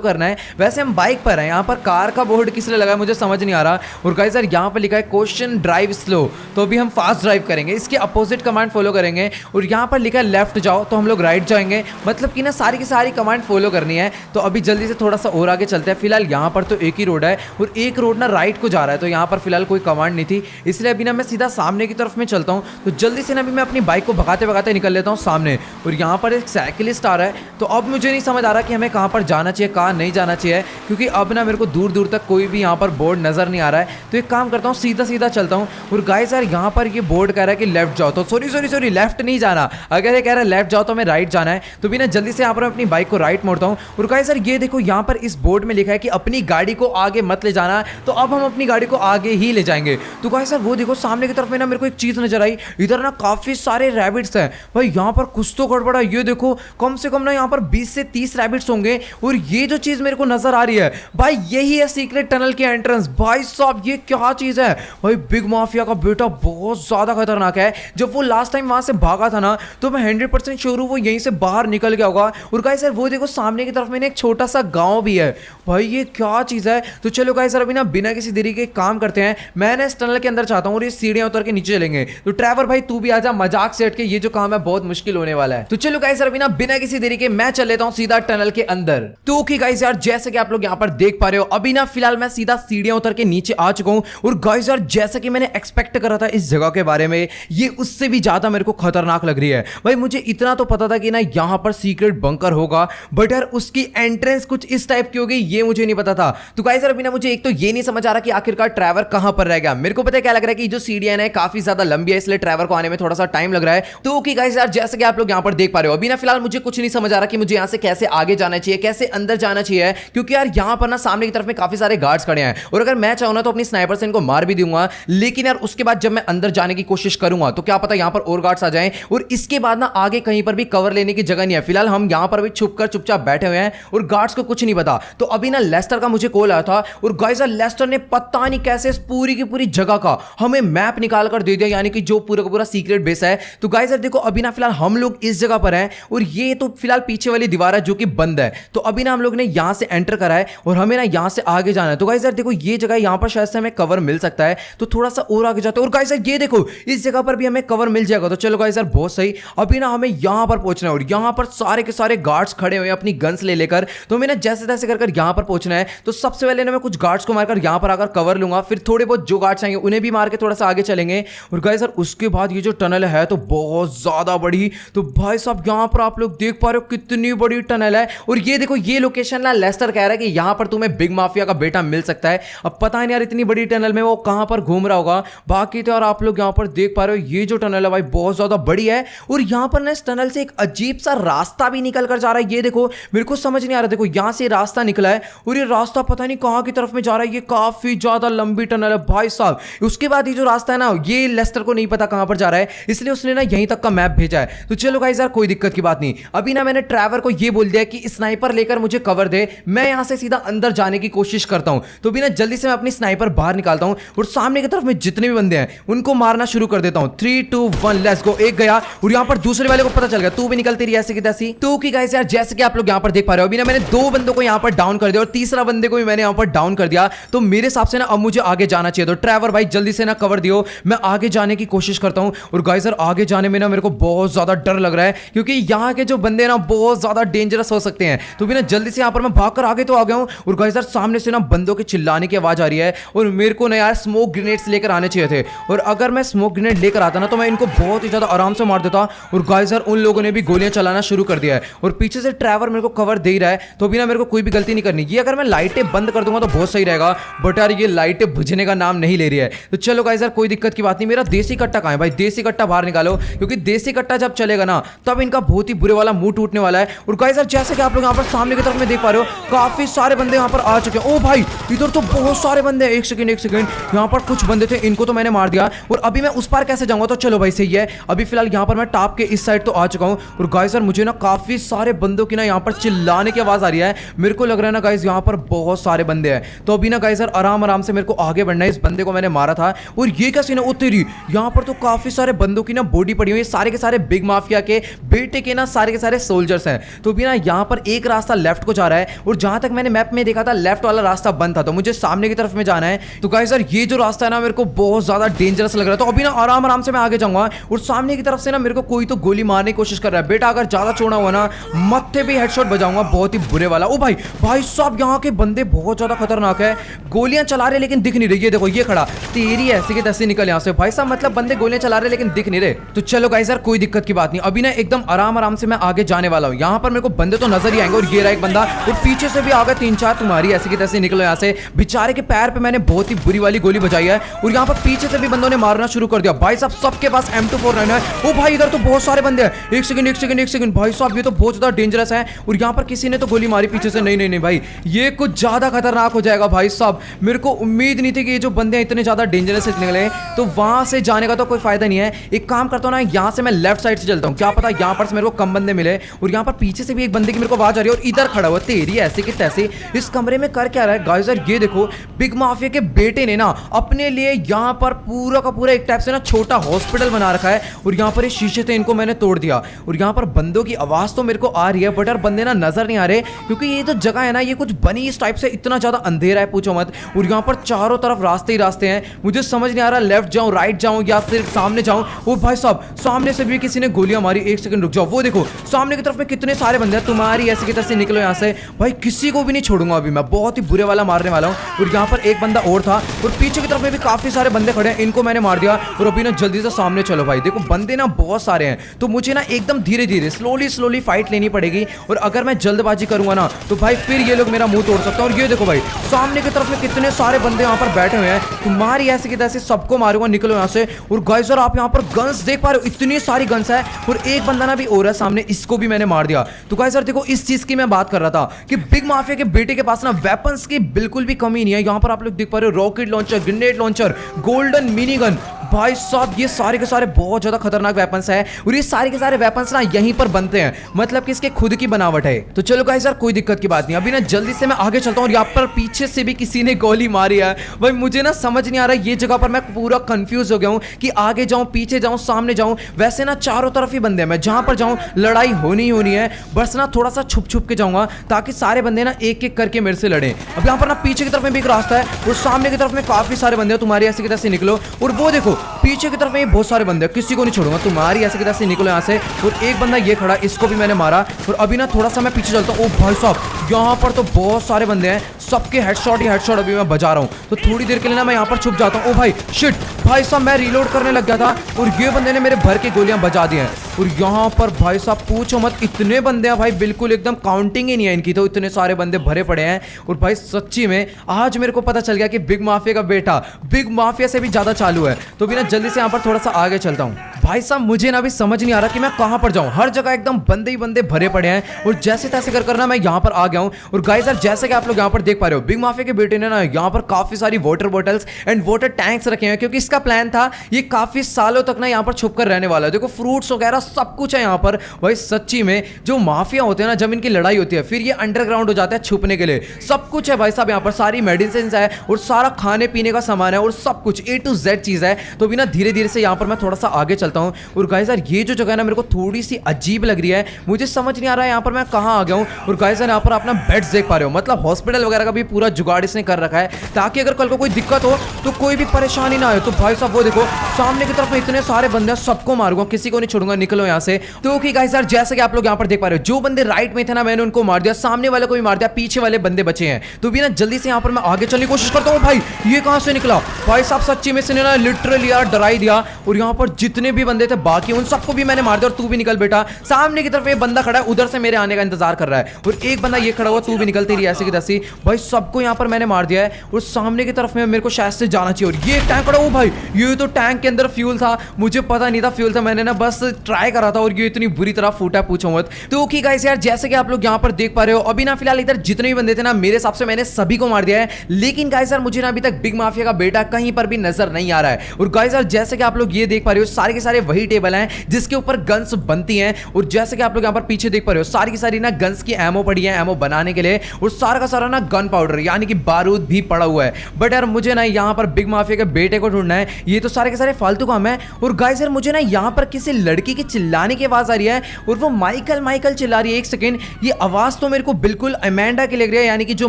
करना है। वैसे हम बाइक पर हैं, यहाँ पर कार का बोर्ड किस लिए लगा है मुझे समझ नहीं आ रहा। और गाइस सर यहाँ पर लिखा है क्वेश्चन ड्राइव स्लो, तो अभी हम फास्ट ड्राइव करेंगे, इसके अपोजिट कमांड फॉलो करेंगे। और यहाँ पर लिखा है लेफ्ट जाओ, तो हम लोग राइट जाएंगे। मतलब कि ना सारी की सारी कमांड फॉलो करनी है। तो अभी जल्दी से थोड़ा सा और आगे चलते हैं। फिलहाल यहाँ पर तो एक ही रोड है और एक रोड ना राइट को जा रहा है, तो यहाँ पर फिलहाल कोई कमांड नहीं थी, इसलिए अभी ना मैं सीधा सामने की तरफ में चलता हूँ। तो जल्दी से ना अभी मैं अपनी बाइक को भगाते भगाते निकल लेता हूँ सामने। और यहाँ पर एक साइकिलिस्ट आ रहा है, तो अब मुझे नहीं समझ आ रहा कि हमें कहाँ पर जाना चाहिए, कहाँ नहीं जाना चाहिए, क्योंकि अब ना मेरे को दूर दूर तक कोई भी यहाँ पर बोर्ड नजर नहीं आ रहा है। तो एक काम करता हूँ, सीधा सीधा चलता हूँ। और गाइस यार यहाँ पर ये बोर्ड कह रहा है कि लेफ्ट जाओ, तो सॉरी लेफ्ट नहीं जाना। अगर ये कह रहा है लेफ्ट जाओ तो हमें राइट जाना है। तो भी ना जल्दी से यहाँ पर अपनी बाइक को राइट मोड़ता हूँ। और गाइस यार ये देखो, यहाँ पर इस बोर्ड में लिखा है कि अपनी गाड़ी को आगे मत ले जाना, तो अब हम अपनी गाड़ी को आगे ही ले जाएंगे। तो गाइस यार वो देखो, सामने की तरफ में ना मेरे को एक चीज नजर आई, इधर ना काफी सारे रैबिट्स हैं। भाई यहाँ पर कुछ तो गड़बड़ा है। ये देखो, कम से कम ना यहाँ पर 20 से 30 रैबिट्स होंगे। और ये जो चीज मेरे को नजर आ रही है भाई, यही है सीक्रेट टनल की एंट्रेंस। भाई साहब ये क्या चीज है भाई, बिग माफिया का बेटा बहुत ज्यादा खतरनाक है। जब वो लास्ट टाइम वहां से भागा था ना, तो मैं 100% श्योर हूं वो यहीं से बाहर निकल गया होगा। और गाइस यार वो देखो, सामने की तरफ में एक छोटा सा गांव भी है। भाई ये क्या चीज है। तो चलो गाइस यार अभी ना बिना किसी देरी के काम करते हैं। मैं ना इस टनल के अंदर चाहता हूँ और ये सीढ़ियां उतर के नीचे चलेंगे। तो ट्रैवर भाई तू भी आजा, मजाक से हट के, ये जो काम है बहुत मुश्किल होने वाला है। तो चलो गाइस यार अभी ना बिना किसी देरी के मैं चल लेता हूँ सीधा टनल के अंदर। तो ओके गाइस यार, जैसे कि आप लोग यहाँ पर देख पा रहे हो, अभी ना फिलहाल मैं सीधा सीढ़ियां उतर के नीचे आ चुका हूँ। और गाइस यार जैसा कि मैंने एक्सपेक्ट करा था इस जगह के बारे में, ये उससे भी ज्यादा मेरे को खतरनाक लग रही है। भाई मुझे इतना तो पता था कि ना यहाँ पर सीक्रेट बंकर होगा, बट यार उसकी एंट्रेंस कुछ इस टाइप की होगी ये मुझे नहीं पता था। तो गाइस यार अभी ना मुझे एक तो ये नहीं समझ आ रहा कि आखिरकार ट्रैवर कहां पर रह गया। मेरे को पता है क्या लग रहा है कि जो सीढ़ियां है काफी ज्यादा लंबी है, इसलिए ट्रैवर को आने में थोड़ा सा टाइम लग रहा है। तो ओके गाइस यार, जैसे कि आप लोग यहाँ पर देख पा रहे हो, अभी ना फिलहाल मुझे कुछ नहीं समझ आ रहा कि मुझे यहाँ से कैसे आगे जाना चाहिए, कैसे अंदर जाना चाहिए, क्योंकि यार यहाँ पर ना सामने की तरफ में काफी सारे गार्ड्स खड़े हैं। और अगर मैं चाहूँ ना तो अपनी स्नाइपर से इनको मार भी दूंगा, लेकिन यार उसके बाद जब मैं अंदर जाने की कोशिश करूंगा तो क्या पता यहाँ पर और गार्ड्स आ जाएं, और इसके बाद ना आगे कहीं पर भी कवर लेने की जगह नहीं है। फिलहाल हम यहाँ पर भी छुपकर चुपचाप बैठे हुए हैं और गार्ड्स को कुछ नहीं पता। तो अभी ना लेस्टर का मुझे कॉल आया था, और गाइस लेस्टर ने पता नहीं कैसे इस पूरी की पूरी जगह का हमें मैप निकाल कर दे दिया, यानी कि जो पूरा का पूरा सीक्रेट बेस है। तो गाइस देखो, अभी ना फिलहाल हम लोग इस जगह पर हैं, और ये तो फिलहाल पीछे वाली दीवार है जो कि बंद है। तो अभी ना हम लोग ने यहां से एंटर करा है और हमें ना यहां से आगे जाना है। तो गाइस देखो, ये जगह यहां पर शायद से हमें कवर मिल सकता है, तो थोड़ा सा और आगे जाते हैं। और गाइस ये देखो, इस जगह पर भी हमें कवर मिल जाएगा। तो चलो गाइस बहुत सही, अभी ना हमें यहां पर पहुंचना है, और यहां पर सारे के सारे गार्ड्स खड़े हुए हैं अपनी गन्स ले लेकर। तो हमें ना जैसे तैसे कर यहां पर पहुंचना है। तो सबसे पहले ना मैं कुछ गार्ड्स को मारकर यहां पर आकर कवर लूंगा, फिर थोड़े बहुत जो गार्ड्स आएंगे उन्हें भी मार के थोड़ा सा आगे चलेंगे। और गाइस उसके बाद ये जो टनल है तो बहुत ज्यादा बड़ी। तो भाई साहब यहां पर आप लोग देख पा रहे हो कितनी बड़ी टनल है। और ये देखो, ये लोकेशन ना लेस्टर कह रहा है कि यहां पर तुम्हें बिग माफिया का बेटा मिल सकता है। अब पता नहीं यार इतनी बड़ी टनल में वो कहां पर घूम रहा होगा। बाकी तो यार आप लोग यहां पर देख पा रहे हो, ये जो टनल है भाई बहुत ज्यादा बड़ी है। और यहां पर ना इस टनल से एक अजीब सा रास्ता भी निकल कर जा रहा है। ये देखो, मेरे को समझ नहीं आ रहा, देखो यहां से रास्ता निकला है और ये रास्ता पता नहीं कहां की तरफ में जा रहा है। ये काफी ज्यादा लंबी टनल है भाई साहब। उसके बाद ये जो रास्ता है ना, ये लेस्टर को नहीं पता कहां पर जा रहा है, इसलिए उसने ना यहीं तक का मैप भेजा है। तो चलो गाइस यार कोई दिक्कत की बात नहीं। अभी ना मैंने ट्रैवर को ये बोल दिया कि स्नाइपर लेकर मुझे कवर दे, मैं यहां से सीधा अंदर जाने की कोशिश करता हूं। तो भी ना जल्दी से मैं अपनी स्नाइपर बाहर निकालता हूं और सामने की तरफ में जितने भी बंदे हैं उनको मारना शुरू कर देता हूं। 3 2 1 लेट्स गो। एक गया और यहां पर दूसरे वाले को पता चल गया, तू भी निकलती रही ऐसे की तैसी। तो कि गाइस यार जैसे कि आप लोग यहां पर देख पा रहे हो, अभी ना मैंने 2 बंदों को यहां पर डाउन कर दिया और तीसरा बंदे को भी मैंने यहां पर डाउन कर दिया। तो मेरे हिसाब से ना अब मुझे आगे जाना चाहिए। तो ट्रैवर भाई जल्दी से ना कवर दियो, मैं आगे जाने की कोशिश करता हूं। और गाइस यार आगे जाने में ना मेरे को बहुत ज्यादा डर लग रहा है, क्योंकि यहां के जो बंदे ना बहुत ज्यादा डेंजरस हो सकते हैं। तो भी ना जल्दी से यहां पर मैं भागकर आगे तो आ गया हूं। और गाइस यार सामने से ना बंदों के चिल्लाने की आवाज आ रही है, और मेरे को ना यार स्मोक ग्रेनेड्स लेकर आने चाहिए थे। और अगर मैं स्मोक ग्रेनेड लेकर आता ना तो मैं इनको बहुत ही ज्यादा आराम से मार देता। और गाइस यार उन लोगों ने भी गोलियां चलाना शुरू कर दिया है, और पीछे से ट्रैवर मेरे को कवर दे रहा है। तो भी ना मेरे को कोई भी गलती नहीं करनी। ये अगर मैं लाइटें बंद कर दूंगा तो बहुत सही रहेगा, बट यार ये लाइटें बुझने का नाम नहीं ले रही है। तो चलो गाइस यार कोई दिक्कत की बात नहीं। मेरा देसी कट्टा कहां है भाई? देसी कट्टा बाहर निकालो, क्योंकि देसी कट्टा जब चलेगा ना तब इनका बहुत ही बुरे वाला मुंह टूटने वाला है। और गाइस यार जैसे कि आप लोग यहां पर सामने की तरफ में देख पा रहे हो, काफी सारे बंदे यहां पर आ चुके हैं। ओ भाई इधर तो बहुत सारे बंदे हैं। एक सेकंड यहां पर कुछ बंदे थे, इनको तो मैंने मार दिया। और अभी मैं उस पार कैसे जाऊंगा? तो चलो भाई सही है, अभी फिलहाल यहाँ पर मैं टॉप के इस साइड तो आ चुका हूँ। और गाइस यार मुझे ना काफी सारे बंदों की ना यहाँ पर चिल्लाने की आवाज आ रही है। मेरे को लग रहा है ना गाइस यहाँ पर बहुत सारे बंदे हैं। तो अभी ना गाइस यार आराम आराम से मेरे को आगे बढ़ना है। इस बंदे को मैंने मारा था। और ये क्या सीन है? ओ तेरी, यहाँ पर तो काफी सारे बंदों की ना बॉडी पड़ी हुई है। सारे के सारे बिग माफिया के बेटे के ना सारे के सारे सोल्जर्स हैं। तो भी ना यहाँ पर एक रास्ता लेफ्ट को जा रहा है। और जहां तक मैंने मैप में देखा था लेफ्ट वाला रास्ता बंद था, तो मुझे सामने की तरफ में जाना है। तो गाइस यार ये जो रास्ता है ना मेरे को बहुत ज्यादा डेंजरस लग रहा है। तो अभी ना आराम आराम से मैं आगे जाऊंगा। और सामने की तरफ से ना मेरे को कोई तो गोली मारने की कोशिश कर रहा है। बेटा अगर ज्यादा छोड़ा हुआ ना मत्थे पे हेडशॉट बजाऊंगा, बहुत ही बुरे वाला। ओ भाई भाई साहब यहाँ के बंदे बहुत ज्यादा खतरनाक है। गोलियां चला रहे लेकिन दिख नहीं रही। ये देखो ये खड़ा, तेरी ऐसी की तैसी निकल यहाँ से भाई साहब। मतलब बंदे गोलियां चला रहे लेकिन दिख नहीं रहे। तो चलो गाइस यार कोई दिक्कत की बात नहीं, अभी ना एकदम आराम आराम से मैं आगे जाने वाला हूँ। यहाँ पर मेरे को बंदे तो नजर ही आएंगे। और ये रहा एक बंदा, और पीछे से भी आ गए 3-4। तुम्हारी ऐसी की तैसी निकलो यहाँ से। बेचारे के पैर पे मैंने बहुत ही बुरी वाली गोली बजाई है। और यहाँ पर पीछे से भी बंदों ने मारना शुरू कर दिया। भाई साहब सबके पास M249 है। ओ भाई इधर तो बहुत सारे बंदे हैं। एक सेकंड भाई साहब ये तो बहुत ज्यादा डेंजरस है। और यहाँ पर किसी ने तो गोली मारी पीछे से। नहीं भाई ये कुछ ज्यादा खतरनाक हो जाएगा भाई साहब। मेरे को उम्मीद नहीं थी कि ये जो बंदे इतने ज्यादा डेंजरस निकले। तो वहां से जाने का तो कोई फायदा नहीं है। एक काम करता हूँ ना, यहाँ से मैं लेफ्ट साइड से चलता हूँ, क्या पता यहाँ पर से मेरे को कम बंदे मिले। और यहाँ पर पीछे से भी एक बंदे की मेरे को आवाज आ रही है। और इधर खड़ा हुआ तेरी ऐसे की तैसे। इस कमरे में कर क्या रहा है गाइस यार? ये देखो बिग माफिया के बेटे ने ना अपने लिए यहाँ पर पूरा का पूरा एक टाइप से ना छोटा हॉस्पिटल बना रखा है। और यहाँ पर शीशे थे, इनको मैंने तोड़ दिया। और यहाँ पर बंदों की आवाज तो मेरे को आ रही है, बट यार बंदे ना नजर नहीं आ रहे। क्योंकि ये जो जगह है ना ये कुछ बनी इस टाइप से, इतना ज्यादा अंधेरा है पूछो मत। और यहाँ पर चारों तरफ रास्ते ही रास्ते हैं। मुझे समझ नहीं आ रहा लेफ्ट जाऊं राइट जाऊं या सिर्फ सामने जाऊं। वो भाई साहब सामने से भी किसी ने गोलियां मारी। एक सेकंड रुक जाओ, वो देखो सामने की तरफ में कितने सारे बंदे हैं। तुम्हारी ऐसी की तरफ से निकलो यहाँ से भाई, किसी को भी नहीं छोड़ूंगा अभी मैं, बहुत ही बुरे वाला मारने वाला हूँ। और यहाँ पर एक बंदा और था। और पीछे की तरफ में भी काफी सारे बंदे खड़े हैं, इनको मैंने मार दिया। और अभी ना जल्दी से सामने चलो भाई, देखो बंदे ना बहुत सारे हैं। तो मुझे ना एकदम धीरे धीरे स्लोली फाइट लेनी पड़ेगी। और अगर मैं जल्दबाजी करूंगा ना तो भाई फिर ये लोग मेरा मुंह तोड़ सकते हैं। और ये देखो भाई सामने की तरफ में कितने सारे बंदे यहाँ पर बैठे हुए हैं। तुम्हारी ऐसे की तैसे सबको मारूंगा, निकलो यहाँ से। और गाइस यार आप यहाँ पर गन्स देख पा रहे हो, इतनी सारी गन्स है। और एक बंदा ना भी और है सामने, इसको भी मैंने मार दिया। तो गाइस यार देखो इस चीज की मैं बात कर रहा था कि बिग माफिया के बेटे के पास ना वेपन्स की बिल्कुल भी कमी नहीं है। यहाँ पर आप लोग देख पा रहे हो rocket launcher, grenade launcher, golden mini gun. भाई साहब ये सारे के सारे बहुत ज्यादा खतरनाक वेपन्स है। और ये सारे के सारे वेपन्स ना यहीं पर बनते हैं, मतलब कि इसके खुद की बनावट है। तो चलो गाइस यार कोई दिक्कत की बात नहीं, अभी ना जल्दी से मैं आगे चलता हूँ। और यहाँ पर पीछे से भी किसी ने गोली मारी है। भाई मुझे ना समझ नहीं आ रहा, ये जगह पर मैं पूरा कंफ्यूज हो गया हूँ कि आगे जाऊँ पीछे जाऊँ सामने जाऊँ। वैसे ना चारों तरफ ही बंदे हैं, मैं जहां पर जाऊँ लड़ाई होनी है। बस ना थोड़ा सा छुप के जाऊंगा ताकि सारे बंदे ना एक एक करके मेरे से लड़े। अब यहाँ पर ना पीछे की तरफ में भी एक रास्ता है और सामने की तरफ में काफी सारे बंदे हैं। तुम्हारी ऐसे की तरफ से निकलो। और वो देखो पीछे की तरफ में बहुत सारे बंदे हैं, किसी को नहीं छोड़ूंगा। तुम्हारी ऐसे की तरफ से निकलो यहाँ से। और एक बंदा ये खड़ा, इसको भी मैंने मारा। और अभी ना थोड़ा सा मैं पीछे चलता हूँ। ओ भाई साहब यहाँ पर तो बहुत सारे बंदे हैं, सबके हेडशॉट ही हेडशॉट अभी मैं बजा रहा हूँ। तो थोड़ी देर के लिए ना मैं यहाँ पर छुप जाता हूँ। ओ भाई शिट, भाई साहब मैं रीलोड करने लग गया था और ये बंदे ने मेरे भर के गोलियां बजा दी हैं। और यहाँ पर भाई साहब पूछो मत, इतने बंदे हैं भाई, बिल्कुल एकदम काउंटिंग ही नहीं है इनकी। तो इतने सारे बंदे भरे पड़े हैं। और भाई सच्ची में आज मेरे को पता चल गया कि बिग माफिया का बेटा बिग माफिया से भी ज्यादा चालू है। तो भी ना जल्दी से यहाँ पर थोड़ा सा आगे चलता हूँ। भाई साहब मुझे ना भी समझ नहीं आ रहा कि मैं कहां पर जाऊं, हर जगह एकदम बंदे ही बंदे भरे पड़े हैं। और जैसे तैसे कर करना मैं यहां पर आ गया हूं। और गाइस यार जैसे कि आप लोग यहां पर देख पा रहे हो, बिग माफिया के बेटे ने ना यहां पर काफी सारी water bottles and water tanks रखे हैं, क्योंकि इसका प्लान था ये काफी सालों तक ना यहां पर छुप कर रहने वाला है। देखो फ्रूट्स वगैरह सब कुछ है यहां पर। भाई सच्ची में जो माफिया होते हैं ना, जब इनकी लड़ाई होती है फिर ये अंडरग्राउंड हो जाता है छुपने के लिए। सब कुछ है भाई साहब यहाँ पर, सारी मेडिसिन है और सारा खाने पीने का सामान है और सब कुछ A to Z चीज है। तो भी ना धीरे धीरे से यहाँ पर मैं थोड़ा सा आगे चलता हूँ। और गाइस यार ये जो जगह है ना मेरे को थोड़ी सी अजीब लग रही है, मुझे समझ नहीं आ रहा है यहाँ पर मैं कहाँ आ गया हूँ। और गाइस यार यहाँ पर अपना बेड्स देख पा रहे हो, मतलब हॉस्पिटल वगैरह का भी पूरा जुगाड़ इसने कर रखा है ताकि अगर कल को कोई दिक्कत हो तो कोई भी परेशानी ना हो। तो भाई साहब वो देखो सामने की तरफ में इतने सारे बंदे, सबको मारूंगा, किसी को नहीं छोड़ूंगा, निकलो यहाँ से। तो ओके गाइस यार जैसे कि आप लोग यहाँ पर देख पा रहे हो, जो बंदे राइट में थे ना मैंने उनको मार दिया, सामने वाले को भी मार दिया, पीछे वाले बंदे बचे हैं। तो भी ना जल्दी से यहाँ पर मैं आगे चलने की कोशिश करता हूँ। भाई ये कहाँ से निकला? भाई साहब सच्ची में इसने ना लिटरली यार डरा ही दिया। और यहाँ पर जितने भी बंदे थे बाकी उन सबको भी मैंने मार दिया। और तू भी निकल बेटा, सामने की तरफ एक बंदा खड़ा है, उधर से मेरे आने का इंतजार कर रहा है। और एक बंदा ये खड़ा हुआ, तू भी निकलती रही ऐसे की तैसी। भाई सबको यहाँ पर मैंने मार दिया है। और सामने की तरफ में मेरे को शायद से जाना चाहिए। और ये टैंक खड़ा, ओ भाई ये तो टैंक के अंदर फ्यूल था, मुझे पता नहीं था फ्यूल था, मैंने ना बस ट्राई करा था और ये इतनी बुरी तरह फूटा पूछो मत। तो ओके गाइस यार, जैसे कि आप लोग यहाँ पर देख पा रहे हो अभी ना फिलहाल इधर जितने भी बंदे थे ना मेरे हिसाब से मैंने सभी को मार दिया है। लेकिन गाइस यार मुझे ना अभी तक बिग माफिया का बेटा कहीं पर भी नजर नहीं आ रहा है। और गाइस यार जैसे कि आप लोग ये देख पा रहे हो सारे के सारे वही टेबल हैं जिसके ऊपर गन्स बनती हैं। और जैसे कि आप लोग यहाँ पर पीछे देख पा रहे हो सारी की सारी ना गन्स की एमो पड़ी है एमो बनाने के लिए। और सारा का सारा ना गन पाउडर यानी कि बारूद भी पड़ा हुआ है। बट यार मुझे ना यहाँ पर बिग माफिया के बेटे को ढूंढना है, ये तो सारे के सारे फालतू काम है। और गाइस यार मुझे ना यहाँ पर किसी लड़की की चिल्लाने की आवाज आ रही है और वो माइकल माइकल चिल्ला रही है। एक सेकेंड, ये आवाज तो मेरे को बिल्कुल अमेंडा की लग रही है, यानी कि जो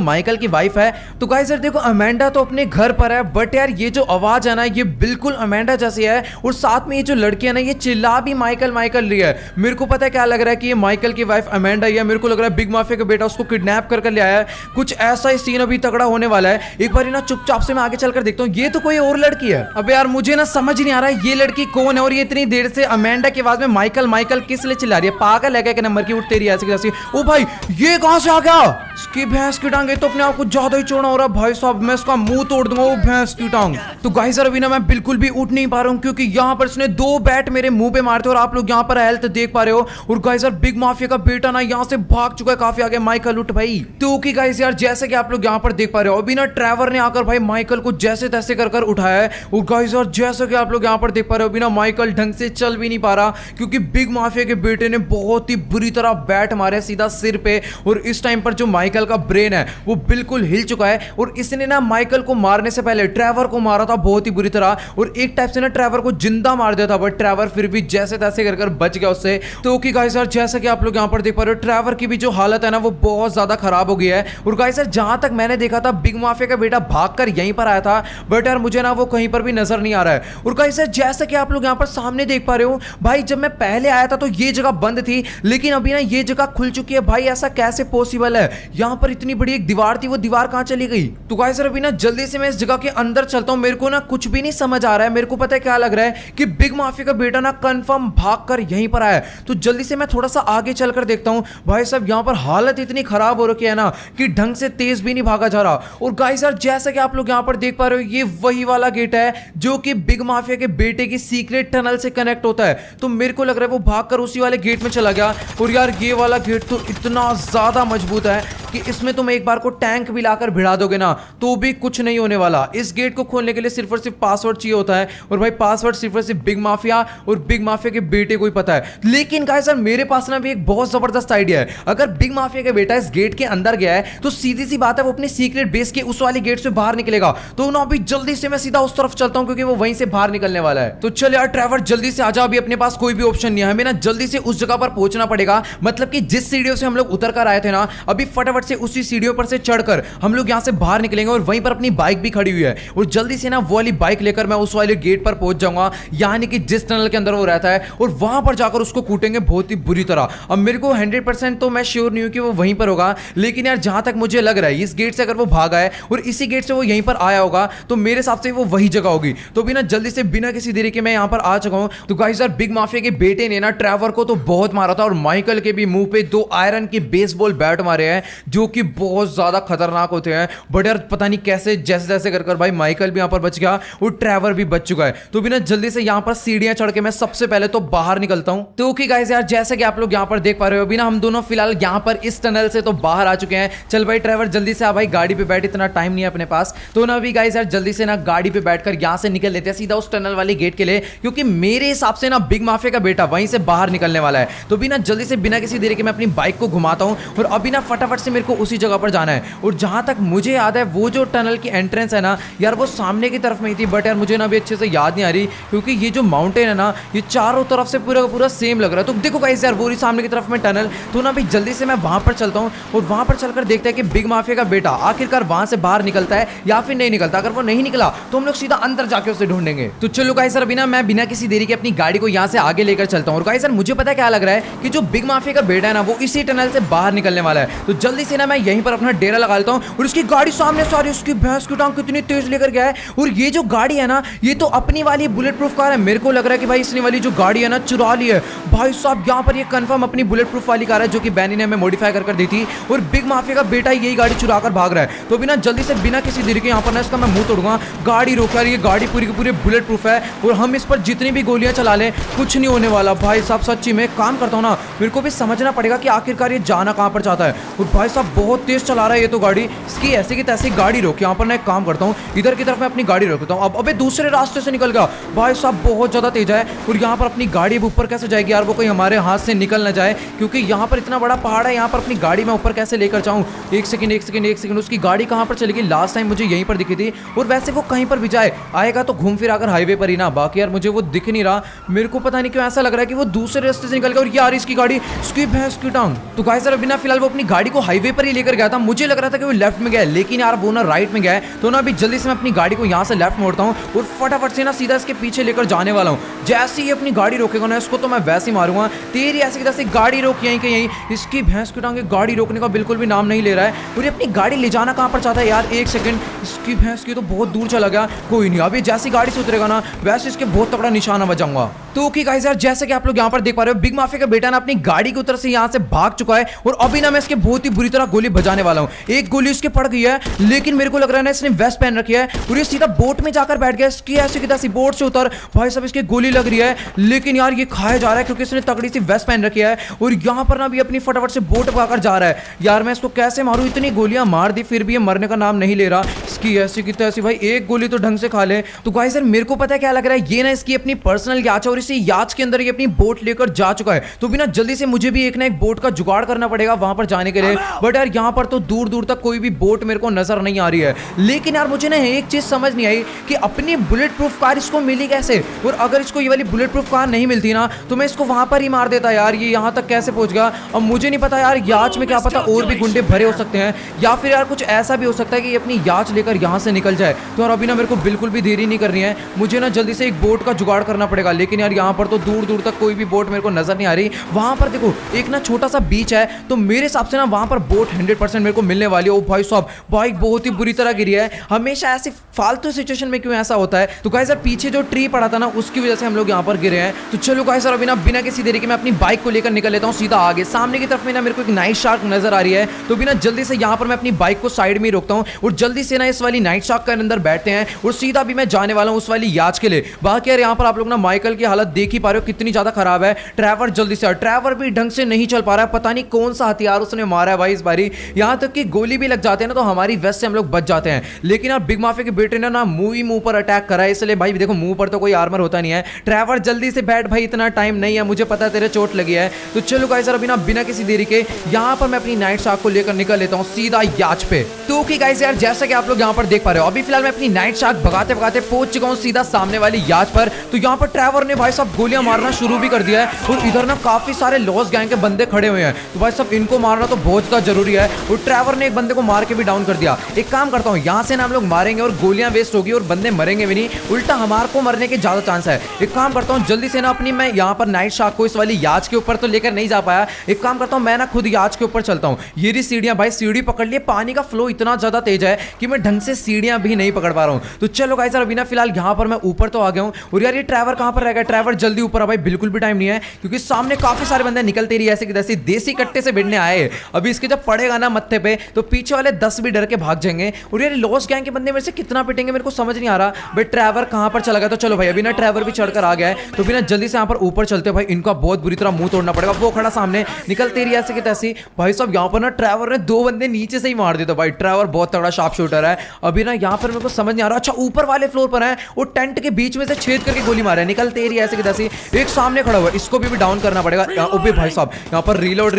माइकल की वाइफ है। तो गाइस यार देखो अमेंडा तो अपने घर पर है, बट यार ये जो आवाज है ना ये बिल्कुल अमेंडा जैसी है। और साथ में ये जो लड़की है ना ये चिल्ला भी माइकल माइकल रही है। मेरे को पता है क्या लग रहा है कि ये माइकल की वाइफ अमेंडा ही है। मेरे को लग रहा है बिग माफिया का बेटा उसको किडनैप कर ले आया है। कुछ ऐसा ही सीन अभी तगड़ा होने वाला है। एक बार ना चुपचाप से मैं आगे चलकर देखता हूँ, ये तो कोई और लड़की है। अब यार मुझे ना समझ नहीं आ रहा है ये लड़की कौन है और ये इतनी देर से अमेंडा की आवाज में माइकल माइकल किस लिए चिल्ला रही है। पागल है क्या नंबर की उठ तेरी ऐसी कैसी। ओ भाई ये कहां से आ गया, इसकी भैंस की टांग, तो अपने आप को ज्यादा ही चौड़ा हो रहा है भाई साहब, मैं इसका मुंह तोड़ दूंगा वो भैंस की टांग। तो गाइस अभी ना मैं बिल्कुल भी उठ नहीं पा रहा हूँ क्योंकि यहाँ पर इसने 2 बैट मेरे मुंह पे मारते और आप लोग यहाँ पर हेल्थ देख पा रहे हो। और गाइस यार बिग माफिया का बेटा ना यहाँ से भाग चुका है काफी आगे, माइकल उठ भाई। तो ओके गाइस यार जैसे कि आप लोग यहाँ पर देख पा रहे हो अभी ना ट्रेवर ने आकर भाई माइकल को जैसे तैसे कर उठाया है। और गाइस यार जैसे कि आप लोग यहाँ पर देख पा रहे हो अभी ना माइकल ढंग से चल भी नहीं पा रहा क्योंकि बिग माफिया के बेटे ने बहुत ही बुरी तरह बैट मारे सीधा सिर पे। और इस टाइम पर जो माइकल का ब्रेन है वो बिल्कुल हिल चुका है। और इसने ना माइकल को मारने से पहले ट्रेवर को मारा था बहुत ही बुरी तरह और एक टाइप से ना ट्रेवर को जिंदा मार दिया था, बट ट्रेवर फिर भी जैसे तैसे कर बच गया उससे। तो ओके गाइस यार जैसा कि आप लोग यहाँ पर देख पा रहे हो ट्रेवर की भी जो हालत है ना वो बहुत ज्यादा खराब हो गई है। और गाइस यार जहां तक मैंने देखा था बिग माफिया का बेटा भागकर यहीं पर आया था, बट यार मुझे ना वो कहीं पर भी नजर नहीं आ रहा है। और गाइस यार जैसा कि आप लोग यहाँ पर सामने देख पा रहे हो भाई जब मैं पहले आया था तो ये जगह बंद थी, लेकिन अभी ना ये जगह खुल चुकी है। भाई ऐसा कैसे पॉसिबल है, यहाँ पर इतनी बड़ी एक दीवार थी वो दीवार कहाँ चली गई। तो गाइस यार अभी ना जल्दी से मैं इस जगह के अंदर चलता हूँ, मेरे को ना कुछ भी नहीं समझ आ रहा है। मेरे को पता है क्या लग रहा है कि बिग माफिया का बेटा ना कंफर्म भागकर यहीं पर आया है। तो जल्दी से मैं थोड़ा सा आगे चलकर देखता हूँ। भाई साहब यहाँ पर हालत इतनी खराब हो रखी है ना कि ढंग से तेज भी नहीं भागा जा रहा। और गाइस यार जैसा कि आप लोग यहाँ पर देख पा रहे हो ये वही वाला गेट है जो कि बिग माफिया के बेटे की सीक्रेट टनल से कनेक्ट होता है। तो मेरे को लग रहा है वो भागकर उसी वाले गेट में चला गया। और यार ये वाला गेट तो इतना ज्यादा मजबूत है कि इसमें तुम एक बार को टैंक भी लाकर भिड़ा दोगे ना तो भी कुछ नहीं होने वाला। इस गेट को खोलने के लिए सिर्फ और सिर्फ पासवर्ड चाहिए होता है। और भाई पासवर्ड सिर्फ और सिर्फ बिग माफिया और बिग माफिया के बेटे को ही पता है। लेकिन गाइस यार मेरे पास ना भी एक बहुत जबरदस्त आइडिया है। अगर बिग माफिया का बेटा इस गेट के अंदर गया है तो सीधी सी बात है वो अपने सीक्रेट बेस के उस वाले गेट से बाहर निकलेगा। तो ना अभी जल्दी से मैं सीधा उस तरफ चलता हूं क्योंकि वो वहीं से बाहर निकलने वाला है। तो चल यार ट्रेवर जल्दी से आजा, अभी अपने पास कोई भी ऑप्शन नहीं है, हमें ना जल्दी से उस जगह पर पहुंचना पड़ेगा। मतलब कि जिस सीढ़ियों से हम लोग उतर कर आए थे ना अभी फटाफट से उसी सीढ़ियों पर से चढ़कर हम लोग यहां से बाहर निकलेंगे। और वहीं पर अपनी बाइक भी खड़ी हुई है और जल्दी से ना वो वाली बाइक लेकर मैं उस वाले गेट पर पहुंच जाऊंगा यानी कि जिस टनल के अंदर वो रहता है और वहां पर जाकर उसको कूटेंगे बहुत ही बुरी तरह। अब मेरे को 100% तो मैं श्योर नहीं हूं कि वो वहीं पर होगा, लेकिन यार जहां तक मुझे लग रहा है इस गेट से अगर वो भागा है और इसी गेट से वो यहीं पर आया होगा तो मेरे हिसाब से वो वही जगह होगी। तो भी ना जल्दी से बिना किसी देरी के मैं यहां पर आ चुका हूं। तो गाइस यार बिग माफिया के बेटे ने ना ट्रेवर को तो बहुत मारा था और माइकल के भी मुंह पे 2 आयरन के बेसबॉल बैट मारे हैं जो कि बहुत ज्यादा खतरनाक होते हैं। बट यार पता नहीं कैसे जैसे जैसे कर भाई माइकल भी यहां पर बच गया और ट्रेवर भी बच चुका है। तो भी ना जल्दी से यहां पर सीढ़ियां चढ़ के मैं सबसे पहले तो बाहर निकलता हूं। तो ओके गाइस यार जैसे कि आप लोग यहां पर देख पा रहे हो अभी ना हम दोनों फिलहाल यहां पर इस टनल से तो बाहर आ चुके हैं। चल भाई ट्रेवर जल्दी से आ भाई, गाड़ी पे बैठ, इतना टाइम नहीं है अपने पास। तो ना अभी गाइस यार जल्दी से ना गाड़ी पे बैठकर यहां से निकल लेते हैं सीधा उस टनल वाली गेट के लिए, क्योंकि मेरे हिसाब से ना बिग माफिया का बेटा वहीं से बाहर निकलने वाला है। तो भी ना जल्दी से बिना किसी देरी के मैं अपनी बाइक को घुमाता हूं और अभी ना फटाफट से मेरे को उसी जगह पर जाना है। और जहां तक मुझे याद है वो जो टनल की एंट्रेंस है ना यार वो सामने की तरफ में ही थी, बट यार मुझे ना अभी अच्छे से याद नहीं आ रही क्योंकि ये जो माउंटेन है ना ये चारों तरफ से पूरा पूरा सेम लग रहा है। तो देखो गाइस यार वो ही सामने की तरफ में टनल, तो ना अभी जल्दी से मैं वहां पर चलता हूं और वहां पर चलकर देखते हैं कि बिग माफिया का बेटा आखिरकार वहां से बाहर निकलता है या फिर नहीं निकलता। अगर वो नहीं निकला तो हम लोग सीधा अंदर जाके उसे ढूंढेंगे। तो चलो गाइस यार अभी ना मैं बिना किसी देरी के अपनी गाड़ी को यहां से आगे लेकर चलता हूं। और गाइस यार मुझे पता है क्या लग रहा है कि जो बिग माफिया का बेटा है ना वो इसी टनल से बाहर निकलने वाला है। तो जल्दी से ना मैं यहीं पर अपना डेरा लगा लेता हूं और उसकी गाड़ी सामने सारी उसकी भैंस की टांग कितनी तेज लेकर गया है। और ये जो गाड़ी है ना ये तो अपनी वाली बुलेट प्रूफ कार है। मेरे को लग रहा है कि भाई इसने वाली जो गाड़ी है ना चुरा ली है भाई साहब। यहाँ पर ये कंफर्म अपनी बुलेट प्रूफ वाली कार है जो कि बैनी ने हमें मॉडिफाई कर दी थी, और बिग माफिया का बेटा यही गाड़ी चुरा कर भाग रहा है। तो बिना जल्दी से बिना किसी देरी के यहाँ पर ना इसका मैं मुंह तोड़ूंगा। गाड़ी रोक यार, ये गाड़ी पूरी की पूरी बुलेट प्रूफ है और हम इस पर जितनी भी गोलियां चला लें कुछ नहीं होने वाला भाई साहब। सच्ची में काम करता हूँ ना, मेरे को भी समझना पड़ेगा कि आखिरकार ये जाना कहाँ पर चाहता है। और भाई साहब बहुत तेज चला रहा है ये तो गाड़ी, इसकी ऐसी की तैसी गाड़ी रोक। यहाँ पर मैं एक काम करता हूँ, इधर की तरफ मैं अपनी गाड़ी रोकता हूँ। अब अबे दूसरे रास्ते से निकल गया भाई साहब, बहुत ज़्यादा तेज है। और यहाँ पर अपनी गाड़ी ऊपर कैसे जाएगी यार, वो कोई हमारे हाथ से निकल ना जाए, क्योंकि यहाँ पर इतना बड़ा पहाड़ है। यहाँ पर अपनी गाड़ी में ऊपर कैसे लेकर जाऊँ। एक सेकंड उसकी गाड़ी कहाँ पर चलेगी। लास्ट टाइम मुझे यहीं पर दिखी थी, और वैसे वो कहीं पर भी जाए आएगा तो घूम फिर आकर हाईवे पर ही ना। बाकी यार मुझे वो दिख नहीं रहा, मेरे को पता नहीं क्यों ऐसा लग रहा है कि वो दूसरे रास्ते से निकल गया। और यार इसकी गाड़ी, इसकी भैंस की टांग। तो गाइस सर अभी ना फिलहाल वो अपनी गाड़ी को हाईवे पर ही लेकर गया था। मुझे लग रहा था कि वो लेफ्ट में गया, लेकिन यार वो ना राइट में गया है। तो ना अभी जल्दी से मैं अपनी गाड़ी को यहाँ से लेफ्ट मोड़ता हूँ और फटाफट से ना सीधा इसके पीछे लेकर जाने वाला हूँ। जैसे ही अपनी गाड़ी रोकेगा ना इसको तो मैं वैसे ही मारूंगा। तेरी ऐसी की तैसी गाड़ी रोक यहीं के यहीं। इसकी भैंस की टांग गाड़ी रोकने का बिल्कुल भी नाम नहीं ले रहा है, और ये अपनी गाड़ी ले जाना कहाँ पर चाहता है यार। एक सेकंड, इसकी भैंस की तो बहुत दूर चला गया। कोई नहीं, अभी जैसी गाड़ी से उतरेगा ना वैसे इसके बहुत तगड़ा निशाना बजाऊंगा। तो ओके गाइस यार, जैसे कि आप लोग यहाँ पर देख पा रहे हो, बिग माफिया का बेटा ना अपनी गाड़ी की तरफ से यहाँ से भाग चुका है, और अभी ना मैं इसके बहुत ही बुरी तरह गोली बजाने वाला हूँ। एक गोली इसके पड़ गई है, लेकिन मेरे को लग रहा है ना इसने वेस्ट पहन रखी है और ये सीधा बोट में जाकर बैठ गया। इसकी ऐसी की तैसी बोट से उतर भाई साहब, इसकी गोली लग रही है, लेकिन यार ये खाया जा रहा है क्योंकि इसने तगड़ी सी वेस्ट पहन रखी है। और यहाँ पर ना भी अपनी फटाफट से बोट पकाकर जा रहा है। यार मैं इसको कैसे मारूं, इतनी गोलियां मार दी फिर भी ये मरने का नाम नहीं ले रहा। इसकी ऐसी की तैसी भाई, एक गोली तो ढंग से खा ले। तो गाइस यार मेरे को पता है क्या लग रहा है, ये ना इसकी अपनी पर्सनल याच है, और इसी याच के अंदर ये अपनी बोट लेकर जा चुका है। तो बिना जल्दी से मुझे भी एक ना एक बोट का जुगाड़ करना पड़ेगा वहां पर जाने के लिए। बट यार यहाँ पर तो दूर दूर तक कोई भी बोट मेरे को नजर नहीं आ रही है। लेकिन यार मुझे ना एक चीज समझ नहीं आई कि अपनी बुलेट प्रूफ कार इसको मिली कैसे, और अगर इसको ये वाली बुलेट प्रूफ कार नहीं मिलती ना तो मैं इसको वहां पर ही मार देता यार। ये यहाँ तक कैसे पहुंच गया अब मुझे नहीं पता यार। याच में क्या पता और भी गुंडे भरे हो सकते हैं, या फिर यार कुछ ऐसा भी हो सकता है कि ये अपनी याच लेकर यहाँ से निकल जाए। तो यार अभी ना मेरे को बिल्कुल भी देरी नहीं करनी है, मुझे ना जल्दी से एक बोट का जुगाड़ करना पड़ेगा। लेकिन यार यहाँ पर तो दूर दूर तक कोई भी बोट मेरे को नजर नहीं आ रही। वहां पर देखो एक ना छोटा सा बीच है, तो मेरे हिसाब से ना वहां पर बोट 100% मेरे को मिलने वाली है। ओ भाई साहब, बाइक बहुत ही बुरी तरह गिरी है। हमेशा ऐसे फालतू सिचुएशन में क्यों ऐसा होता है। तो गाइस यार पीछे जो ट्री पड़ा था ना उसकी वजह से हम लोग यहाँ पर गिरे हैं। तो चलो गाइस यार अभी ना बिना किसी देरी के मैं अपनी बाइक को लेकर निकल लेता हूँ सीधा आगे। सामने की तरफ में ना मेरे को एक नाइट शार्क नजर आ रही है, तो बिना जल्दी से यहाँ पर मैं अपनी बाइक को साइड में रोकता हूँ और जल्दी से ना इस वाली नाइट शार्क के अंदर बैठते हैं, और सीधा भी मैं जाने वाला हूँ उस वाली याच के लिए। बाकी यार यहाँ पर आप लोग ना माइकल की हालत देख ही पा रहे हो कितनी ज्यादा खराब है। ट्रैवर जल्दी से, ट्रैवर भी ढंग से नहीं चल पा रहा है, पता नहीं कौन सा हथियार उसने मारा है भाई इस बारी। यहाँ तक कि गोली भी लग जाते हैं ना तो हमारी वेस्ट से हम लोग बच जाते हैं। लेकिन यार बिग माफिया के बेटे ने ना मुंह पर अटैक करा है, इसलिए भाई देखो मुंह पर तो कोई आर्मर होता नहीं है। ट्रैवर जल्दी से बैठ भाई, इतना टाइम नहीं है, मुझे पता है तेरे चोट लगी है। तो चलो गाइस यार अभी ना बिना किसी देरी के यहाँ पर मैं अपनी नाइट शार्क को लेकर निकल लेता हूँ सीधा याच पे। तो ओके गाइस यार जैसा कि आप लोग यहाँ पर देख पा रहे हो, अभी फिलहाल मैं अपनी नाइट शार्क भगाते भगाते पहुंच चुका हूँ सीधा सामने वाली याच पर। तो यहाँ पर ट्रैवर ने भाई साहब गोलियां मारना शुरू भी कर दिया है, और इधर ना काफी सारे लॉस गैंग के बंदे खड़े हुए हैं। तो भाई साहब इनको मारना तो बहुत ज्यादा जरूरी है, और ट्रैवर ने एक बंदे को मार के भी डाउन कर दिया। एक काम करता हूँ, यहाँ से ना हम लोग मारेंगे और गोलियां वेस्ट होगी और बंदे मरेंगे भी नहीं, उल्टा हमारे को मरने के ज्यादा चांस है। एक काम करता हूँ जल्दी से ना अपनी मैं यहाँ पर नाइट शार्क को इस वाली याच के ऊपर तो लेकर नहीं जा पाया। एक काम करता हूँ मैं ना खुद याच के ऊपर चलता हूँ। ये रही सीढ़ियां भाई, सीढ़ी पकड़ लिए, पानी का फ्लो इतना ज्यादा तेज है कि मैं ढंग से सीढ़ियां भी नहीं पकड़ पा रहा हूँ। तो चलो गाइस यार अभी ना फिलहाल यहाँ पर मैं ऊपर तो आ गया हूँ, और यार ये ट्रैवर कहाँ पर रह गया। ट्रैवर जल्दी ऊपर आ भाई, बिल्कुल भी टाइम नहीं है क्योंकि सामने काफी सारे बंदे निकलते रही ऐसे कि जैसे देसी कट्टे से भिड़ने आए। अभी इसके जब पड़ेगा ना मत्थे पे तो पीछे वाले 10 भी डर के भाग जाएंगे, और यार लॉस गैंग के बंदे मेरे से कितना पिटेंगे मेरे को समझ नहीं आ रहा। बट ट्रैवर कहाँ पर चला गया। तो चलो भाई अभी ना ट्रैवर भी चढ़कर आ गया है, तो बिना जल्दी से यहाँ पर ऊपर चलते भाई, इनका बहुत बुरी तरह मुंह तोड़ना पड़ेगा। वो खड़ा सामने निकलते रही ऐसे की तैसी। भाई साहब यहाँ पर ना ट्रैवर ने 2 बंदे नीचे से ही मार दिए। तो भाई ट्रैवर बहुत तगड़ा शार्प शूटर है। अभी ना यहाँ पर मेरे को समझ नहीं आ रहा। अच्छा ऊपर वाले फ्लोर पर है, वो टेंट के बीच में से छेद करके गोली मारे, निकलते रही ऐसे की तैसी। एक सामने खड़ा हुआ है, इसको भी डाउन करना पड़ेगा। ओबे भाई साहब यहाँ पर रीलोड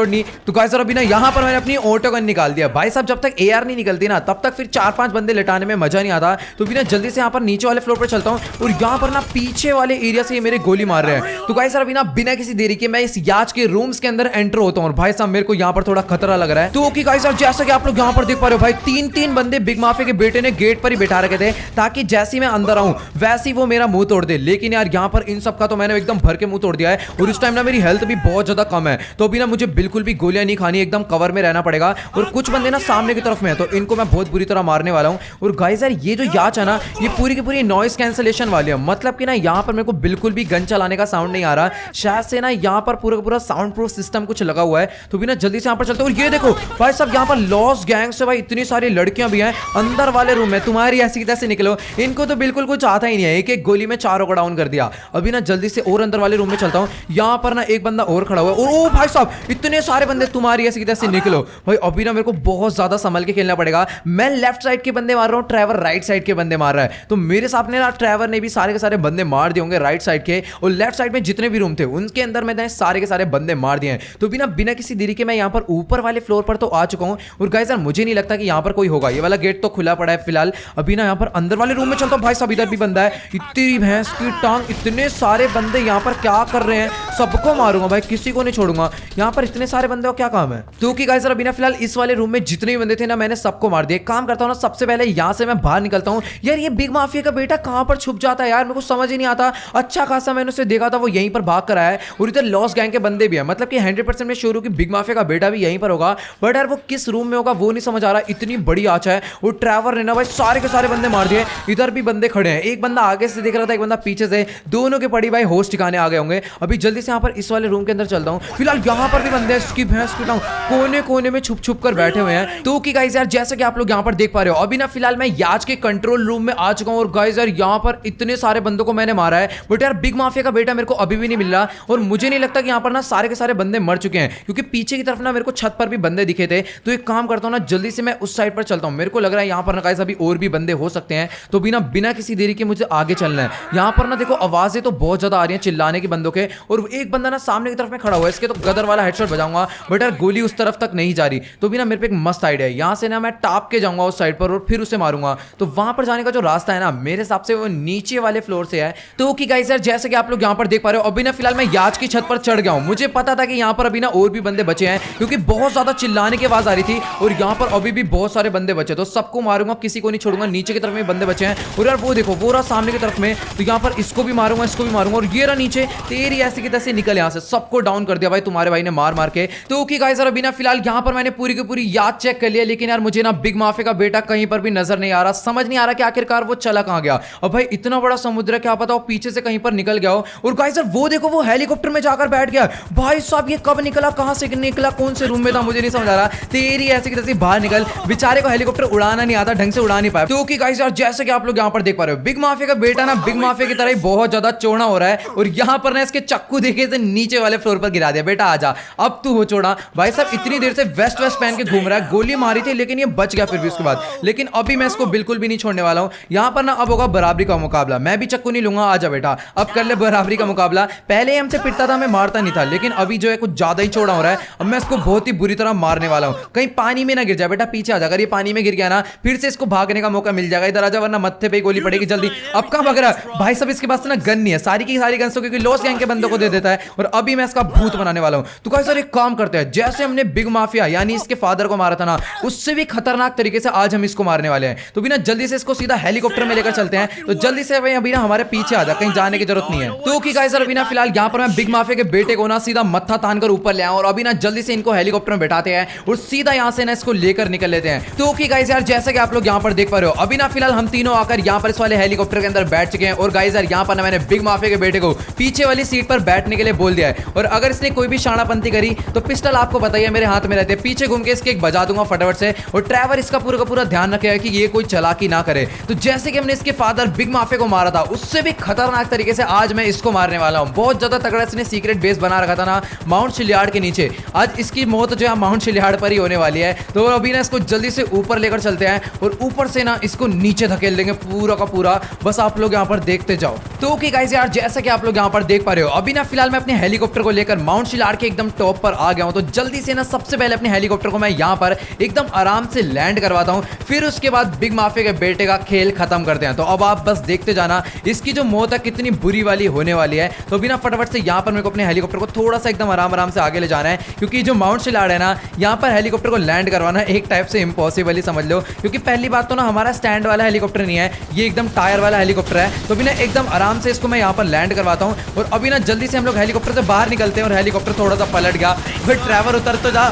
नहीं। तो गाइस अभी ना यहाँ पर मैंने अपनी ऑटो गन निकाल दिया। भाई साहब जब तक AR नहीं निकलती ना तब तक फिर 4-5 बंदे लटाने में मजा नहीं आता। तो बिना जल्दी से यहाँ पर नीचे वाले फ्लोर पर चलता हूँ, और यहाँ पर ना पीछे वाले एरिया से ये मेरे गोली मार रहे हैं। तो गाइस अभी ना बिना किसी देरी के मैं इस याच के रूम्स के अंदर एंटर होता हूँ, और भाई साहब मेरे को यहाँ पर थोड़ा खतरा लग रहा है। तो ओके गाइस जैसा कि आप लोग यहाँ पर देख पा रहे हो भाई, 3-3 बंदे बिग माफिया के बेटे ने गेट पर ही बैठा रखे थे ताकि जैसे ही मैं अंदर आऊं वैसे ही वो मेरा मुंह तोड़ दे। लेकिन यार यहाँ पर इन सब का तो मैंने एकदम भर के मुंह तोड़ दिया है और इस टाइम ना मेरी हेल्थ भी बहुत ज्यादा कम है, तो अभी ना मुझे बिल्कुल भी गोलियां नहीं खानी, एकदम कवर में रहना पड़ेगा। और कुछ बंदे ना सामने की तरफ में है तो इनको मैं बहुत बुरी तरह मारने वाला हूँ। और गाइस यार ये जो याच है ना ये पूरी की पूरी नॉइस कैंसलेशन वाली है, मतलब कि ना यहाँ पर मेरे को बिल्कुल भी गन चलाने का साउंड नहीं आ रहा, शायद से ना यहाँ पर पूरा पूरा साउंड प्रूफ सिस्टम कुछ लगा हुआ है। तो भी ना जल्दी से यहाँ पर चलते हैं। और ये देखो भाई सब यहाँ पर लॉस गैंग से भाई इतनी सारी लड़कियां भी हैं अंदर वाले रूम में, तुम्हारी ऐसी कैसे निकलो, इनको तो बिल्कुल कुछ आता ही नहीं है, एक एक गोली में चारों को डाउन कर दिया। अभी ना जल्दी से और अंदर वाले रूम में चलता हूँ, यहाँ पर ना एक बंदा और खड़ा हुआ है। और ओ भाई साहब इतने सारे बंदे, तुम्हारी ऐसी कैसे निकलो भाई। अभी ना मेरे को बहुत ज्यादा संभल के खेलना पड़ेगा, मैं लेफ्ट साइड के बंदे मार रहा हूँ, ट्रेवर राइट साइड के बंदे मार रहा है। तो मेरे सामने ना ट्रेवर ने भी सारे के सारे बंदे मार दिए होंगे राइट साइड के, और लेफ्ट साइड में जितने भी रूम थे उनके अंदर मैंने सारे के सारे बंदे मार दिए हैं। तो बिना किसी देरी के मैं यहाँ पर ऊपर वाले फ्लोर पर तो आ चुका हूँ। और गाइस यार मुझे नहीं लगता कि यहाँ पर कोई होगा, ये वाला गेट तो खुला पड़ा है फिलहाल। अभी ना यहाँ पर अंदर वाले रूम में चलता हूँ। भाई साहब इधर भी बंदा है, इतनी भैंस की टांग, इतने सारे बंदे यहाँ पर क्या कर रहे हैं, सबको मारूंगा भाई, किसी को नहीं छोड़ूंगा। यहाँ पर इतने सारे बंदे को क्या काम है। तो कि गाइस अभी ना फिलहाल इस वाले रूम में जितने भी बंदे थे ना मैंने सबको मार दिया। काम करता हूँ ना सबसे पहले यहाँ से मैं बाहर निकलता हूँ। यार ये बिग माफिया का बेटा कहाँ पर छुप जाता है यार, मेरे को समझ ही नहीं आता। अच्छा खासा मैंने उसे देखा था, वो यहीं पर भाग कर आया है। और इधर लॉस गैंग के बंदे भी है, मतलब कि 100% में श्योर हूं कि बिग माफिया का बेटा भी यहीं पर होगा, बट यार वो किस रूम में होगा वो नहीं समझ आ रहा। इतनी बड़ी आंच है। और ट्रेवर ने ना भाई सारे के सारे बंदे मार दिए। इधर भी बंदे खड़े हैं, एक बंदा आगे से दिख रहा था, एक बंदा पीछे से, दोनों के पड़ी भाई होश ठिकाने आ गए होंगे। अभी जल्दी से यहाँ पर इस वाले रूम के अंदर चलता हूँ। फिलहाल यहाँ पर भी बंदे इसकी भैंस की टांग कोने कोने में छुप छुप कर बैठे हुए हैं। तो कि गाइस यार जैसे कि आप लोग यहाँ पर देख पा रहे हो अभी ना फिलहाल मैं याच के कंट्रोल रूम में आ चुका हूँ। और गाइस यार यहाँ पर इतने सारे बंदों को मैंने मारा है, बट यार बिग माफिया का बेटा मेरे को अभी भी नहीं मिल रहा। और मुझे नहीं लगता कि यहाँ पर ना सारे के सारे बंदे मर चुके हैं, क्योंकि पीछे की तरफ ना मेरे को छत पर भी बंदे दिखे थे। तो एक काम करता हूँ ना जल्दी से मैं उस साइड पर चलता हूँ, मेरे को लग रहा है यहाँ पर ना गाइस अभी और भी बंदे हो सकते हैं। तो बिना किसी देरी के मुझे आगे चलना है। यहाँ पर ना देखो आवाजें तो बहुत ज्यादा आ रही हैं चिल्लाने की बंदों के, और एक बंदा ना सामने की तरफ में खड़ा हुआ है, इसके तो गदर वाला हेडशॉट बजाऊंगा, बट यार गोली उस तरफ तक नहीं जा रही। तो भी ना मेरे पे एक मस्त आइडिया है, यहाँ से ना मैं टाप के जाऊंगा उस साइड पर और फिर उसे मारूंगा। तो वहां पर जाने का जो रास्ता है ना मेरे हिसाब से वो नीचे वाले फ्लोर से है। तो कि गाइस यार जैसे कि आप लोग यहाँ पर देख पा रहे हो अभी ना फिलहाल मैं याच की छत पर चढ़ गया हूँ। मुझे पता था कि यहाँ पर अभी ना और भी बंदे बचे हैं, क्योंकि बहुत ज्यादा चिल्लाने की आवाज आ रही थी, और यहाँ पर अभी भी बहुत सारे बंदे बचे, तो सबको मारूंगा, किसी को नहीं छोड़ूंगा। नीचे की तरफ में बंदे बचे हैं, और यार वो देखो वो रहा सामने की तरफ में, तो यहाँ पर इसको भी मारूंगा, इसको भी मारूंगा, और ये रहा नीचे, तेरी ऐसी की तैसे निकल यहाँ से, सबको डाउन कर दिया भाई तुम्हारे भाई ने मार मार के। तो कि गाइस यार अभी ना फिलहाल यहाँ पर मैंने पूरी की पूरी याद चेक कर लिया, लेकिन यार मुझे ना बिग माफिया का बेटा कहीं पर भी नजर नहीं आ रहा, समझ नहीं आ रहा कि आखिरकार वो चला कहाँ गया। अब भाई इतना बड़ा समुद्र है, क्या पता वो पीछे से कहीं पर निकल गया हो। और गाइस यार वो देखो वो हेलीकॉप्टर में जाकर बैठ गया। भाई साहब ये कब निकला, कहां से निकला, कौन से रूम में था, मुझे नहीं समझ आ रहा। तेरी ऐसी की तैसी बाहर निकल, बेचारे को हेलीकॉप्टर उड़ाना नहीं आता, ढंग से उड़ा नहीं पाया। तो कि गाइस यार जैसे कि आप लोग यहाँ पर देख पा रहे हो बिग माफिया का बेटा ना बिग माफिया की तरह ही बहुत ज्यादा चौड़ा हो रहा है, और यहाँ पर ना इसके चक्कू देखे से नीचे वाले फ्लोर पर गिरा दिया। बेटा आजा अब तू हो चौड़ा। भाई साहब इतनी देर से वेस्ट पहन के घूम रहा है, गोली मारी थी लेकिन ये बच गया फिर भी उसके बाद, लेकिन अभी मैं इसको बिल्कुल भी नहीं छोड़ने वाला हूँ। यहाँ पर ना अब होगा बराबरी का मुकाबला, मैं भी चक्कू नहीं लूंगा, आजा बेटा अब कर ले बराबरी का मुकाबला। पहले हमसे पिटता था, मैं मारता नहीं था, लेकिन अभी जो है कुछ ज्यादा ही चौड़ा हो रहा है, अब मैं इसको बहुत ही बुरी तरह मारने वाला हूँ। कहीं पानी में ना गिर जाए, बेटा पीछे आ जा, अगर ये पानी में गिर गया ना फिर से इसको भागने का मौका मिल जाएगा। इधर आजा वरना मत्थे पे गोली पड़ेगी जल्दी। अब कहां भाग रहा है भाई साहब, इसके पास ना गन नहीं है, सारी की सारी गन्स क्योंकि लॉस गैंग के बंदों को दे देता है, और अभी मैं इसका भूत बनाने वाला हूं। तो गाइस सर एक काम करते हैं, जैसे हमने बिग माफिया यानी इसके फादर को मारा था ना, उससे भी खतरनाक तरीके से आज हम इसको मारने वाले हैं। तो बिना जल्दी से इसको सीधा हेलीकॉप्टर में लेकर चलते हैं। तो जल्दी से अभी ना हमारे पीछे आ जा, कहीं जाने की जरूरत नहीं है। तो कि गाइस सर अभी ना फिलहाल यहाँ पर मैं बिग माफिया के बेटे को ना सीधा मत्था तान कर ऊपर ले आऊं, और अभी ना जल्दी से इनको हेलीकॉप्टर में बैठाते हैं और सीधा यहाँ से ना इसको लेकर निकल लेते हैं। तो कि गाइस यार जैसे कि आप लोग यहाँ पर देख पा रहे हो अभी ना फिलहाल हम तीनों आकर यहाँ पर इस वाले हेलीकॉप्टर के अंदर बैठ चुके हैं। और गाइस यार यहाँ पर ना मैंने बिग माफिया के बेटे को पीछे वाली सीट पर बैठने के लिए बोल दिया है, और अगर इसने कोई भी शानापंती करी तो पिस्टल आपको बताइए मेरे हाथ में रहते हैं, पीछे घूम के इसके एक बजा दूंगा फटाफट से। और ड्राइवर इसका पूरा का पूरा ध्यान रखेगा कि ये कोई चालाकी ना करे। तो जैसे कि हमने इसके फादर बिग माफिया को मारा था, उससे भी खतरनाक तरीके से आज मैं इसको मारने वाला हूँ। बहुत ज्यादा तगड़ा इसने सीक्रेट बेस बना रखा था ना माउंट शिलियार्ड के नीचे, आज इसकी मौत जो है माउंट शिलियार्ड पर ही होने वाली है। तो अभी ना इसको जल्दी से ऊपर लेकर चलते हैं, और ऊपर से ना इसको नीचे धकेल देंगे पूरा का पूरा, बस आप लोग यहाँ पर देखते जाओ। तो कि गाइस यार जैसा कि आप लोग यहाँ पर देख पा रहे हो अभी ना फिलहाल मैं अपने हेलीकॉप्टर को लेकर माउंट शिलियार्ड के एकदम टॉप पर आ गया हूँ। तो जल्दी से ना सबसे पहले अपने हेलीकॉप्टर को मैं यहाँ पर एकदम आराम से लैंड करवाता हूँ, फिर उसके बाद बिग माफिया के बेटे का खेल खत्म करते हैं। तो अब आप बस देखते जाना इसकी जो मौत है कितनी बुरी वाली होने वाली है। तो बिना फटाफट से यहाँ पर मेरे को अपने हेलीकॉप्टर को थोड़ा सा एकदम आराम आराम से आगे ले जाना है, क्योंकि जो माउंट शिलियार्ड है ना यहाँ पर हेलीकॉप्टर को लैंड करवाना एक टाइप से इम्पॉसिबल ही समझ समझ लो, क्योंकि पहली बात तो ना हमारा स्टैंड वाला हेलीकॉप्टर नहीं है, ये एकदम टायर वाला हेलीकॉप्टर है। तो अभी ना एकदम आराम से इसको मैं यहाँ पर लैंड करवाता हूँ और अभी ना जल्दी से हम लोग हेलीकॉप्टर से बाहर निकलते हैं। और हेलीकॉप्टर थोड़ा सा पलट गया, फिर ट्रैवर उतर तो जा।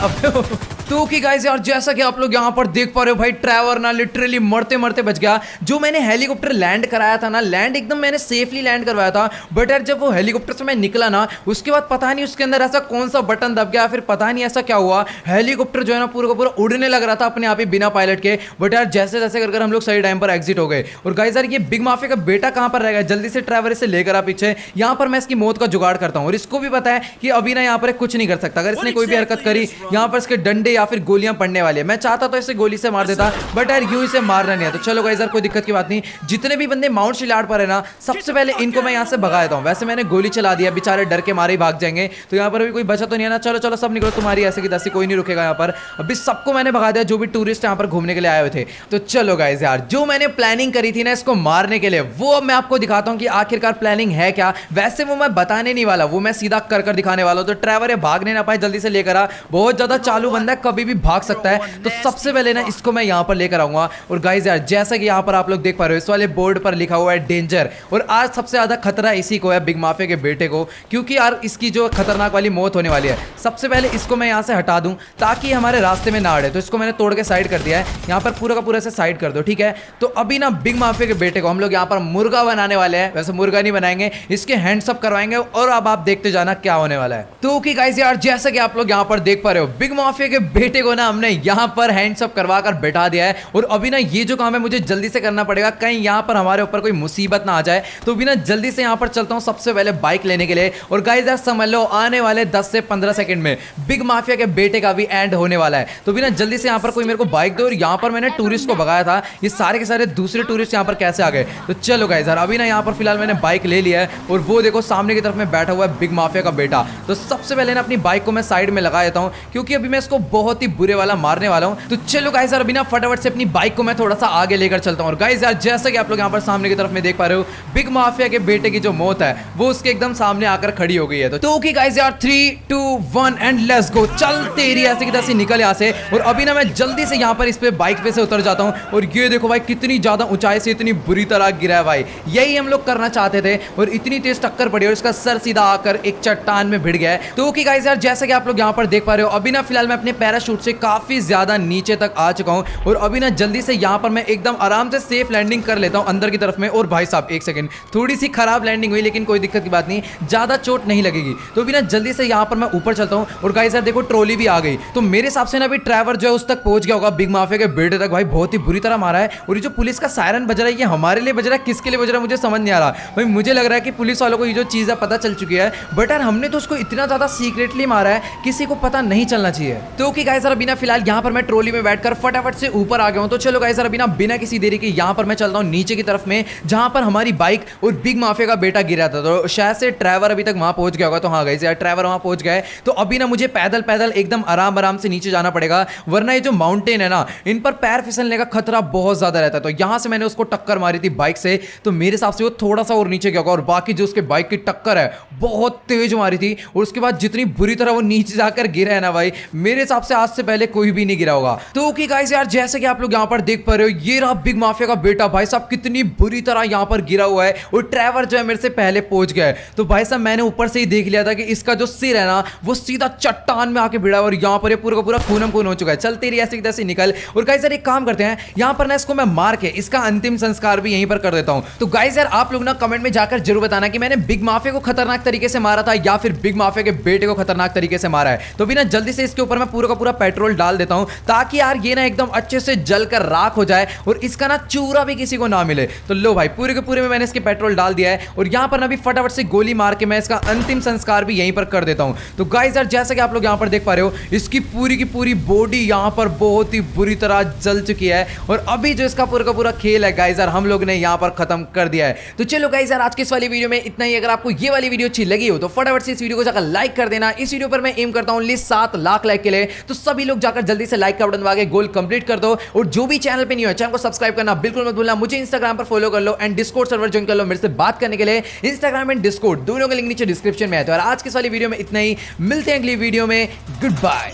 तो कि गाइस यार जैसा कि आप लोग यहाँ पर देख पा रहे हो भाई, ट्रैवर ना लिटरली मरते मरते बच गया। जो मैंने हेलीकॉप्टर लैंड कराया था ना, लैंड एकदम मैंने सेफली लैंड करवाया था, बट यार जब वो हेलीकॉप्टर से मैं निकला ना, उसके बाद पता नहीं उसके अंदर ऐसा कौन सा बटन दब गया, फिर पता नहीं ऐसा क्या हुआ, हेलीकॉप्टर जो है ना पूरा का पूरा उड़ने लग रहा था अपने आप ही बिना पायलट के। बट यार जैसे जैसे कर हम लोग सही टाइम पर एग्जिट हो गए। और गाइस यार ये बिग माफिया का बेटा कहाँ पर रहेगा, जल्दी से ट्रैवर से लेकर आ पीछे, यहाँ पर मैं इसकी मौत का जुगाड़ करता हूँ। और इसको भी पता है कि अभी ना यहाँ पर कुछ नहीं कर सकता, अगर इसने कोई भी हरकत करी यहाँ पर इसके डंडे या फिर गोलियां पड़ने वाली है। मैं चाहता तो इसे गोली से मार देता, बट यार यूं इसे मारना नहीं है। तो चलो गाइस यार कोई दिक्कत की बात नहीं, जितने भी बंदे माउंट शिलाड पर है ना, सबसे पहले इनको मैं यहाँ से भगा देता हूँ। वैसे मैंने गोली चला दिया, बेचारे डर के मारे ही भाग जाएंगे। तो यहाँ पर अभी कोई बचा तो नहीं है ना, चलो चलो सब निकलो, तुम्हारी ऐसे की तैसे कोई नहीं रुकेगा यहाँ पर। अभी सबको मैंने भगा दिया जो भी टूरिस्ट यहाँ पर घूमने के लिए आए हुए थे। तो चलो गाइस यार जो मैंने प्लानिंग करी थी ना इसको मारने के लिए, वो अब मैं आपको दिखाता हूँ कि आखिरकार प्लानिंग है क्या। वैसे वो मैं बताने नहीं वाला, वो मैं सीधा कर कर दिखाने वाला हूँ। तो ट्रैवर ये भागने ना पाए, जल्दी से लेकर आ, बहुत ज्यादा चालू बंदा है, कभी भी भाग सकता है। तो सबसे पहले ना इसको मैं यहाँ पर लेकर आऊंगा। और गाइस यार जैसा कि यहाँ पर आप लोग देख पा रहे हो, इस वाले बोर्ड पर लिखा हुआ है डेंजर। और आज सबसे ज्यादा खतरा इसी को है, बिग माफिया के बेटे को, क्योंकि यार इसकी जो खतरनाक वाली मौत होने वाली है। सबसे पहले इसको मैं यहाँ से हटा दूं ताकि हमारे रास्ते में ना अड़े। तो इसको मैंने तोड़ के साइड कर दिया है, यहाँ पर पूरा का पूरा से साइड कर दो, ठीक है। तो अभी ना बिग माफिया के बेटे को हम लोग यहाँ पर मुर्गा बनाने वाले हैं। वैसे मुर्गा नहीं बनाएंगे, इसके हैंड्सअप करवाएंगे और अब आप देखते जाना क्या होने वाला है। तो कि गाइस यार जैसा कि आप लोग यहाँ पर देख पा रहे हो, बिग माफिया के बेटे को ना हमने यहाँ पर हैंड्सअप करवा कर बैठा दिया है। और अभी ना ये जो काम है मुझे जल्दी से करना पड़ेगा, कहीं यहाँ पर हमारे ऊपर कोई मुसीबत ना आ जाए। तो भी ना जल्दी से यहाँ पर चलता हूँ सबसे पहले बाइक लेने के लिए। और गाइस यार समझ लो आने वाले 10 से 15 सेकंड में बिग माफिया के बेटे का भी एंड होने वाला है। तो भी ना जल्दी से यहाँ पर कोई मेरे को बाइक दो। और यहाँ पर मैंने टूरिस्ट को भगाया था, ये सारे के सारे दूसरे टूरिस्ट यहाँ पर कैसे आ गए। तो चलो गाइस यार अभी ना यहाँ पर फिलहाल मैंने बाइक ले लिया है और वो देखो सामने की तरफ में बैठा हुआ है बिग माफिया का बेटा। तो सबसे पहले ना अपनी बाइक को मैं साइड में लगा देता हूँ, क्योंकि अभी मैं इसको बहुत ही बुरे वाला मारने वाला हूँ। तो चलो गाइस यार अभी ना फटाफट से अपनी बाइक को मैं थोड़ा सा आगे लेकर चलता हूँ। और गाइस यार जैसा कि आप लोग यहाँ पर सामने की तरफ में देख पा रहे हो, बिग माफिया के बेटे की जो मौत है वो उसके एकदम सामने आकर खड़ी हो गई है। तो ओके गाइस यार 3 2 1 एंड लेट्स गो। चल तेरी ऐसे की तैसे निकल यहाँ से। और अभी ना मैं जल्दी से यहाँ पर इस पे बाइक पे से उतर जाता हूँ। और ये देखो भाई कितनी ज्यादा ऊंचाई से इतनी बुरी तरह गिरा है भाई, यही हम लोग करना चाहते थे। और इतनी तेज टक्कर पड़ी और इसका सर सीधा आकर एक चट्टान में भिड़ गया है। तो ओके गाइस यार जैसा कि आप लोग यहाँ पर देख पा रहे हो, अभी ना फिलहाल मैं अपने पैराशूट से काफी ज्यादा नीचे तक आ चुका हूँ। और अभी ना जल्दी से यहाँ पर मैं एकदम आराम से सेफ लैंडिंग कर लेता हूँ अंदर की तरफ में। और भाई साहब एक सेकंड, थोड़ी सी खराब लैंडिंग हुई लेकिन कोई दिक्कत की बात नहीं, ज्यादा चोट नहीं लगेगी। तो अभी ना जल्दी से यहाँ पर मैं ऊपर चलता हूँ। और गाइस यार देखो ट्रॉली भी आ गई। तो मेरे हिसाब से ना अभी ट्रैवर जो है उस तक पहुंच गया होगा, बिग माफिया के बेटे तक। भाई बहुत ही बुरी तरह मारा है। और ये जो पुलिस का सायरन बज रहा है, ये हमारे लिए बज रहा है, किसके लिए बज रहा है मुझे समझ नहीं आ रहा। भाई मुझे लग रहा है कि पुलिस वालों को ये जो चीज है पता चल चुकी है, बट यार हमने तो उसको इतना ज्यादा सीक्रेटली मारा है, किसी को पता नहीं चलना चाहिए। तो ओके गाइस यार अभी ना फिलहाल यहाँ पर मैं ट्रॉली में बैठकर फटाफट से ऊपर आ गया हूँ। तो चलो गाइस यार अभी ना बिना किसी देरी के यहाँ पर मैं चलता हूँ नीचे की तरफ में, जहां पर हमारी बाइक और बिग माफिया का बेटा गिरा था। तो शायद से ट्रैवर अभी तक वहां पहुंच गया होगा। तो हाँ गाइस यार ट्रैवर वहां पहुंच गए। तो अभी ना मुझे पैदल पैदल एकदम आराम आराम से नीचे जाना पड़ेगा, वरना ये जो माउंटेन है ना, इन पर पैर फिसलने का खतरा बहुत ज्यादा रहता है। तो यहां से मैंने उसको टक्कर मारी थी बाइक से, तो मेरे हिसाब से वो थोड़ा सा और नीचे गया होगा। और बाकी जो उसके बाइक की टक्कर है बहुत तेज मारी थी। और उसके बाद जितनी बुरी तरह वो नीचे जाकर गिरा है ना भाई, मेरे हिसाब से आज से पहले कोई भी नहीं गिरा होगा। तो ओके गाइस यार जैसे कि आप लोग यहाँ पर देख पा रहे हो, ये रहा बिग माफिया का बेटा। भाई साहब कितनी बुरी तरह यहाँ पर गिरा हुआ है। और ट्रैवर जो है मेरे से पहले पहुंच गया है। तो भाई साहब मैंने ऊपर से ही देख लिया था कि इसका जो सिर है ना वो सीधा चट्टान में आके भिड़ा है। और यहाँ पर ये पूरा का पूरा खूनम खून हो चुका है। चलते रही ऐसे की तैसे निकल। और गाइस यार एक काम करते हैं, यहाँ पर ना इसको मैं मार के इसका अंतिम संस्कार भी यहीं पर कर देता हूँ। तो गाइस यार आप लोग ना कमेंट में जाकर जरूर बताना कि मैंने बिग माफिया को खतरनाक तरीके से मारा था या फिर बिग माफिया के बेटे को खतरनाक तरीके से मारा है। तो भी ना जल्दी से इसके ऊपर मैं पूरा का पूरा पेट्रोल डाल देता हूँ, ताकि यार ये ना एकदम अच्छे से जलकर राख हो जाए और इसका ना चूरा भी किसी को ना मिले। तो लो भाई पूरे के पूरे में मैंने इसके पेट्रोल डाल दिया है। और यहाँ पर ना भी फटाफट से गोली मार के मैं इसका अंतिम संस्कार भी यहीं पर कर देता हूँ। तो गाइस यार जैसा कि आप लोग यहाँ पर देख पा रहे हो, इसकी पूरी की पूरी बॉडी यहाँ पर बहुत ही बुरी तरह जल चुकी है। और अभी जो इसका पूरा का पूरा खेल है गाइस यार हम लोग ने यहाँ पर खत्म कर दिया है। तो चलो गाइस यार आज की इस वाली वीडियो में इतना ही। अगर आपको ये वाली वीडियो अच्छी लगी हो तो फटाफट से इस वीडियो को जाकर लाइक कर देना। इस वीडियो पर मैं एम करता हूँ 7 लाख लाइक के लिए। तो सभी लोग जाकर जल्दी से लाइक का बटन दबा के गोल कंप्लीट कर दो। और जो भी चैनल पे नहीं हो चैनल को सब्सक्राइब करना बिल्कुल मत भूलना। मुझे इंस्टाग्राम पर फॉलो कर लो एंड डिस्कॉर्ड सर्वर ज्वाइन कर लो मेरे से बात करने के लिए। इंस्टाग्राम एंड डिस्कॉर्ड दोनों का लिंक नीचे डिस्क्रिप्शन में है। तो आज की इस वाली वीडियो में इतना ही, मिलते हैं अगली वीडियो में। Good bye.